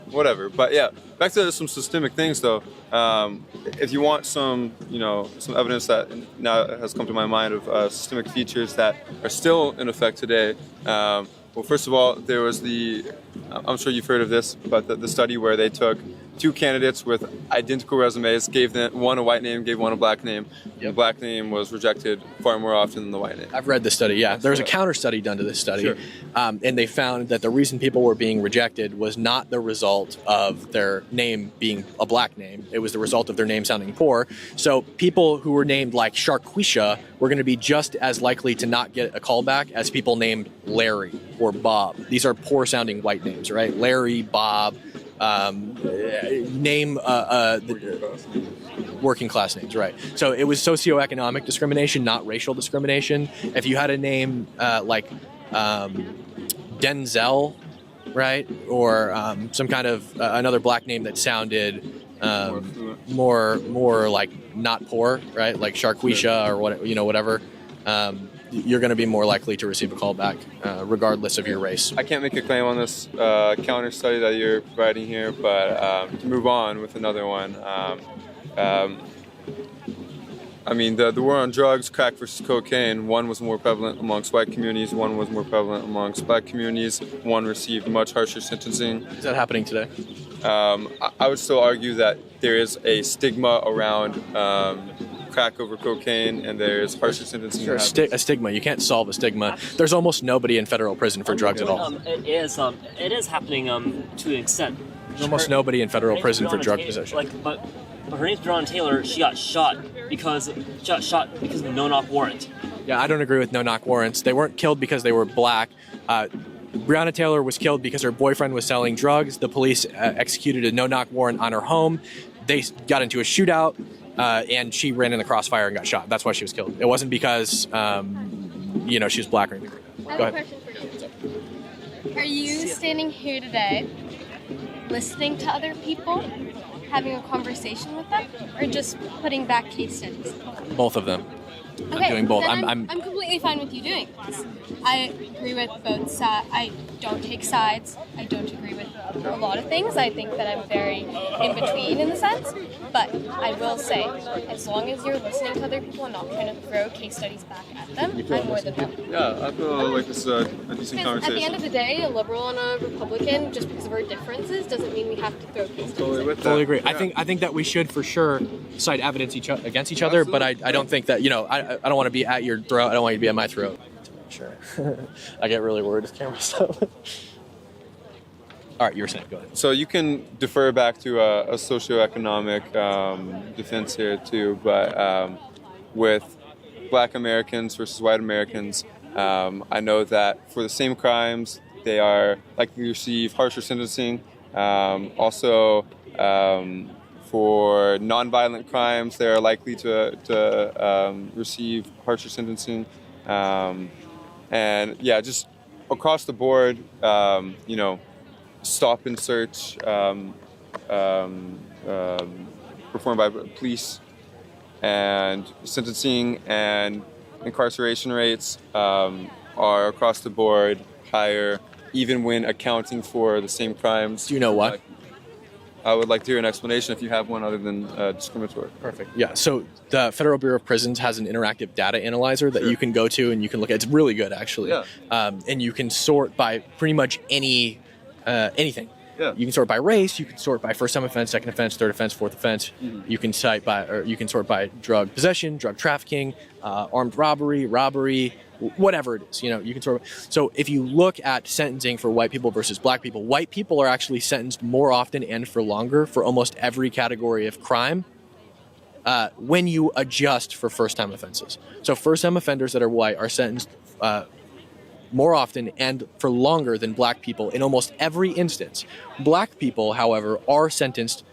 whatever. But yeah, back to some systemic things though. If you want some evidence that now has come to my mind of systemic features that are still in effect today. Well, first of all, there was I'm sure you've heard of this, but the study where they took two candidates with identical resumes, gave them one a white name, gave one a black name. Yep. The black name was rejected far more often than the white name. I've read the study, yeah. There was a counter study done to this study, sure. And they found that the reason people were being rejected was not the result of their name being a black name. It was the result of their name sounding poor. So people who were named like Sharquisha were going to be just as likely to not get a callback as people named Larry or Bob. These are poor-sounding white names, right? Larry, Bob. Name working class names, right? So it was socioeconomic discrimination, not racial discrimination. If you had a name like Denzel, right, or some kind of another black name that sounded more like not poor, right, like Sharquisha or whatever. You're going to be more likely to receive a callback, regardless of your race. I can't make a claim on this counter study that you're providing here, but to move on with another one. I mean, the war on drugs, crack versus cocaine, one was more prevalent amongst white communities, one was more prevalent amongst black communities, one received much harsher sentencing. Is that happening today? I would still argue that there is a stigma around crack over cocaine, and there's harsher sentencing. Sure, a stigma. You can't solve a stigma. There's almost nobody in federal prison for drugs at all. It is happening to an extent. There's almost nobody in federal prison for drug possession. But her name's Breonna Taylor. She got shot because of the no-knock warrant. Yeah, I don't agree with no-knock warrants. They weren't killed because they were black. Breonna Taylor was killed because her boyfriend was selling drugs. The police executed a no-knock warrant on her home. They got into a shootout. And she ran in the crossfire and got shot. That's why she was killed. It wasn't because, she was black or anything. I have a question for you. Are you standing here today, listening to other people, having a conversation with them, or just putting back case studies? Both of them. Okay, I'm doing both. Then I'm completely fine with you doing this. I agree with both sides. I don't take sides. I don't agree with a lot of things. I think that I'm very in between in the sense. But I will say, as long as you're listening to other people and not trying to throw case studies back at them, I'm more than happy. Yeah, I feel like this is a decent conversation. At the end of the day, a liberal and a Republican, just because of our differences, doesn't mean we have to throw case studies. Totally agree. Yeah. I think that we should for sure cite evidence against each other, but I don't think that, I don't want to be at your throat. I don't want you to be at my throat. Sure. I get really worried with camera stuff. All right, you were saying, go ahead. So you can defer back to a socioeconomic defense here too, but with black Americans versus white Americans, I know that for the same crimes, they are likely to receive harsher sentencing. Also, for nonviolent crimes, they are likely to receive harsher sentencing. And yeah, just across the board, stop and search performed by police and sentencing and incarceration rates are across the board higher, even when accounting for the same crimes. Do you know why? I would like to hear an explanation if you have one other than discriminatory. Perfect. Yeah, so the Federal Bureau of Prisons has an interactive data analyzer that you can go to and you can look at. It's really good, actually. Yeah. And you can sort by pretty much anything. Yeah. You can sort by race. You can sort by first-time offense, second offense, third offense, fourth offense. Mm-hmm. You can sort by drug possession, drug trafficking, armed robbery, whatever it is. You can sort. So if you look at sentencing for white people versus black people, white people are actually sentenced more often and for longer for almost every category of crime. When you adjust for first-time offenses. So first-time offenders that are white are sentenced more often and for longer than black people in almost every instance. Black people, however, are sentenced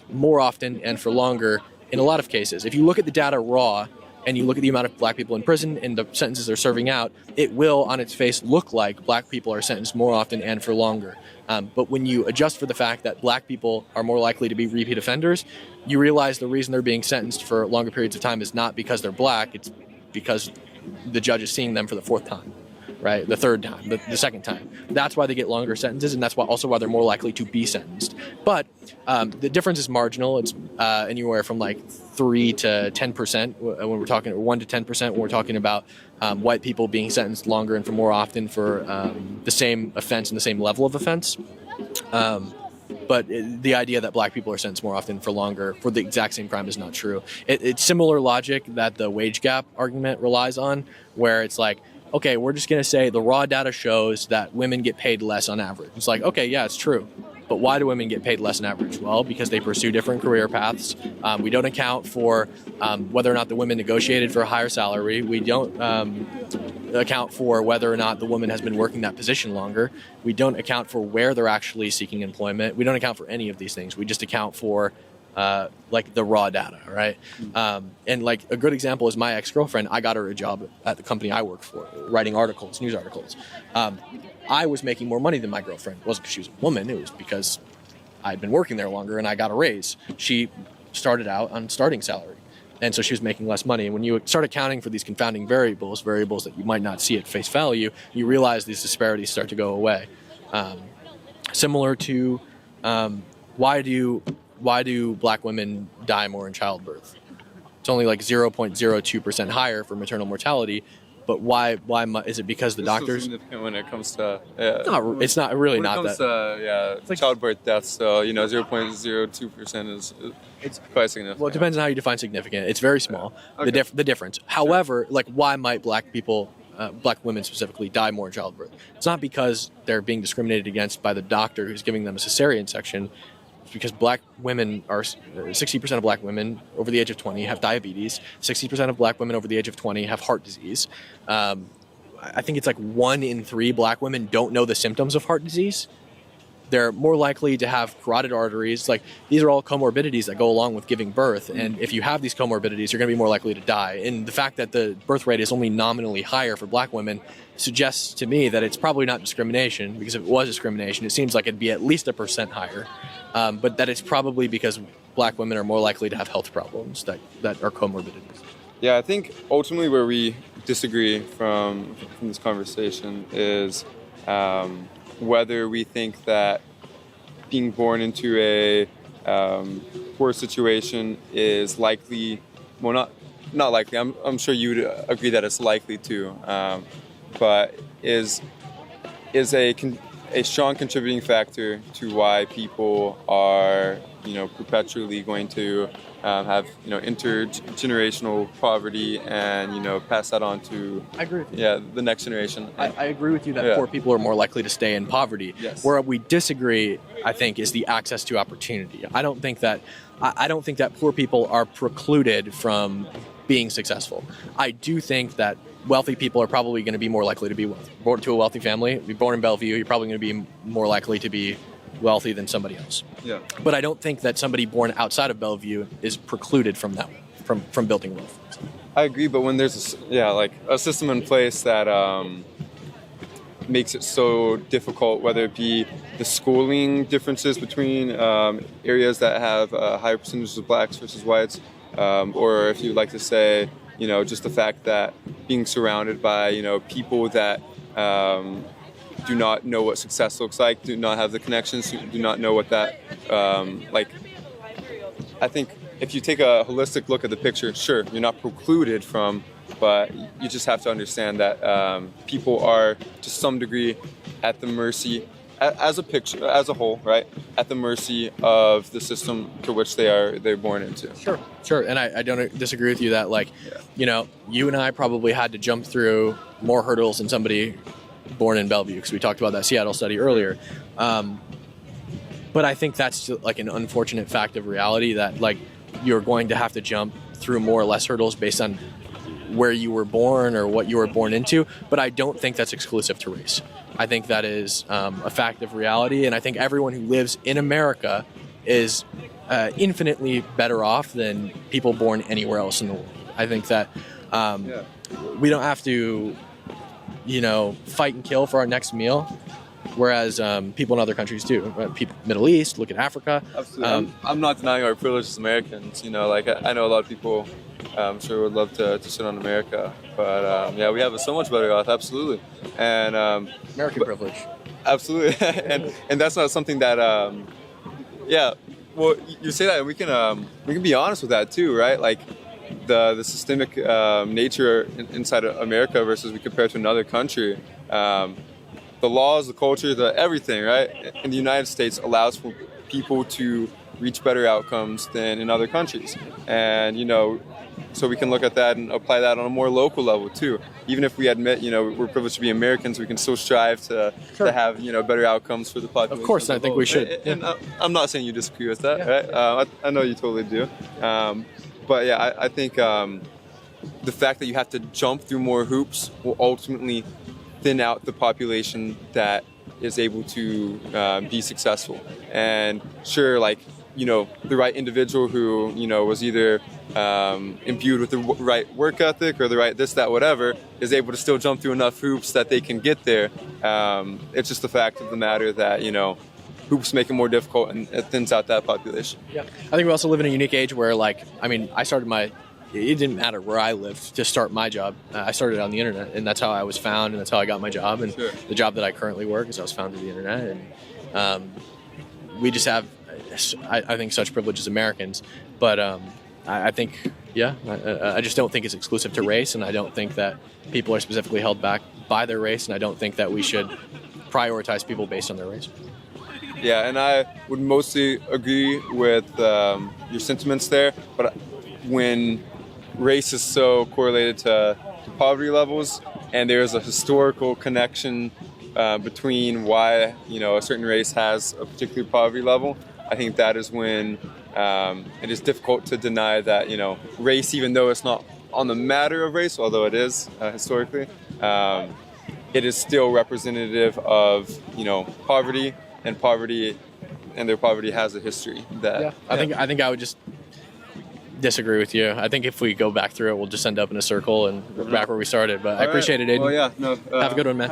more often and for longer in a lot of cases. If you look at the data raw and you look at the amount of black people in prison and the sentences they're serving out, it will, on its face, look like black people are sentenced more often and for longer. But when you adjust for the fact that black people are more likely to be repeat offenders, you realize the reason they're being sentenced for longer periods of time is not because they're black, it's because the judge is seeing them for the fourth time, right? The third time, the second time. That's why they get longer sentences, and that's also why they're more likely to be sentenced. But the difference is marginal. It's anywhere from like 3 to 10% when we're talking, or 1 to 10% when we're talking about white people being sentenced longer and for more often for the same offense and the same level of offense. But the idea that black people are sentenced more often for longer for the exact same crime is not true. It's similar logic that the wage gap argument relies on, where it's like, okay, we're just going to say the raw data shows that women get paid less on average. It's like, okay, yeah, it's true. But why do women get paid less on average? Well, because they pursue different career paths. We don't account for whether or not the women negotiated for a higher salary. We don't account for whether or not the woman has been working that position longer. We don't account for where they're actually seeking employment. We don't account for any of these things. We just account for like the raw data, right? And like a good example is my ex-girlfriend. I got her a job at the company I work for, writing articles, news articles. I was making more money than my girlfriend. It wasn't because she was a woman. It was because I'd been working there longer and I got a raise. She started out on starting salary, and so she was making less money. And when you start accounting for these confounding variables that you might not see at face value, you realize these disparities start to go away. Similar to why do black women die more in childbirth? It's only like 0.02% higher for maternal mortality. But why is it because the doctors? So significant when it comes to it's not really not that. It's like childbirth deaths. So 0.02% is it's quite significant. Well, it depends on how you define significant. It's very small. Yeah. Okay. The difference. However, like why might black people, black women specifically, die more in childbirth? It's not because they're being discriminated against by the doctor who's giving them a cesarean section. Because black women are 60% of black women over the age of 20 have diabetes. 60% of black women over the age of 20 have heart disease. I think it's like 1 in 3 black women don't know the symptoms of heart disease. They're more likely to have carotid arteries. Like these are all comorbidities that go along with giving birth. And if you have these comorbidities, you're going to be more likely to die. And the fact that the birth rate is only nominally higher for black women suggests to me that it's probably not discrimination, because if it was discrimination, it seems like it'd be at least 1% higher. But that it's probably because black women are more likely to have health problems that are comorbidities. Yeah, I think ultimately where we disagree from this conversation is whether we think that being born into a poor situation is likely, well, not likely. I'm sure you would agree that it's likely to, but is a strong contributing factor to why people are, perpetually going to have, intergenerational poverty and, pass that on to, I agree with you. Yeah, the next generation. I agree with you that poor people are more likely to stay in poverty. Yes. Where we disagree, I think, is the access to opportunity. I don't think that poor people are precluded from being successful. I do think that wealthy people are probably going to be more likely to be born to a wealthy family. Be born in Bellevue, you're probably going to be more likely to be wealthy than somebody else. Yeah. But I don't think that somebody born outside of Bellevue is precluded from that, from building wealth. I agree, but when there's a system in place that makes it so difficult, whether it be the schooling differences between areas that have higher percentages of blacks versus whites, or if you'd like to say, just the fact that being surrounded by, people that do not know what success looks like, do not have the connections, do not know what that, I think if you take a holistic look at the picture, sure, you're not precluded from, but you just have to understand that people are, to some degree, at the mercy as a picture, as a whole, right, at the mercy of the system to which they're born into. Sure, and I don't disagree with you that, like, you know, you and I probably had to jump through more hurdles than somebody born in Bellevue, because we talked about that Seattle study earlier. But I think that's like an unfortunate fact of reality, that like you're going to have to jump through more or less hurdles based on where you were born or what you were born into. But I don't think that's exclusive to race. I think that is a fact of reality, and I think everyone who lives in America is infinitely better off than people born anywhere else in the world. I think that we don't have to, you know, fight and kill for our next meal, whereas people in other countries do. People, Middle East, look at Africa. Absolutely. I'm not denying our privilege as Americans. You know, like I know a lot of people, I'm sure would love to sit on America, but yeah, we have it so much better off. Absolutely, and American privilege. Absolutely, and that's not something that yeah. Well, you say that, and we can be honest with that too, right? Like the systemic nature inside of America versus we compare to another country. The laws, the culture, the everything, right? In the United States allows for people to reach better outcomes than in other countries. And, you know, so we can look at that and apply that on a more local level too. Even if we admit, you know, we're privileged to be Americans, we can still strive to have, you know, better outcomes for the population. Of course, I think we should. And I'm not saying you disagree with that, right? I know you totally do. But yeah, I think the fact that you have to jump through more hoops will ultimately thin out the population that is able to be successful. And sure, like, you know, the right individual who, you know, was either imbued with the right work ethic or the right this, that, whatever, is able to still jump through enough hoops that they can get there. It's just the fact of the matter that, you know, hoops make it more difficult and it thins out that population. Yeah, I think we also live in a unique age where, like, I mean, it didn't matter where I lived to start my job. I started on the internet, and that's how I was found, and that's how I got my job. And the job that I currently work is I was found through the internet. And we just have, I think, such privilege as Americans. But I think, I just don't think it's exclusive to race, and I don't think that people are specifically held back by their race, and I don't think that we should prioritize people based on their race. Yeah, and I would mostly agree with your sentiments there. But when race is so correlated to poverty levels, and there's a historical connection between why, you know, a certain race has a particular poverty level, I think that is when it is difficult to deny that, you know, race, even though it's not on the matter of race, although it is historically, it is still representative of, you know, poverty, and their poverty has a history. That I think I would just disagree with you. I think if we go back through it, we'll just end up in a circle and back where we started. But I appreciate it, Aiden. Well, yeah, no, have a good one, man.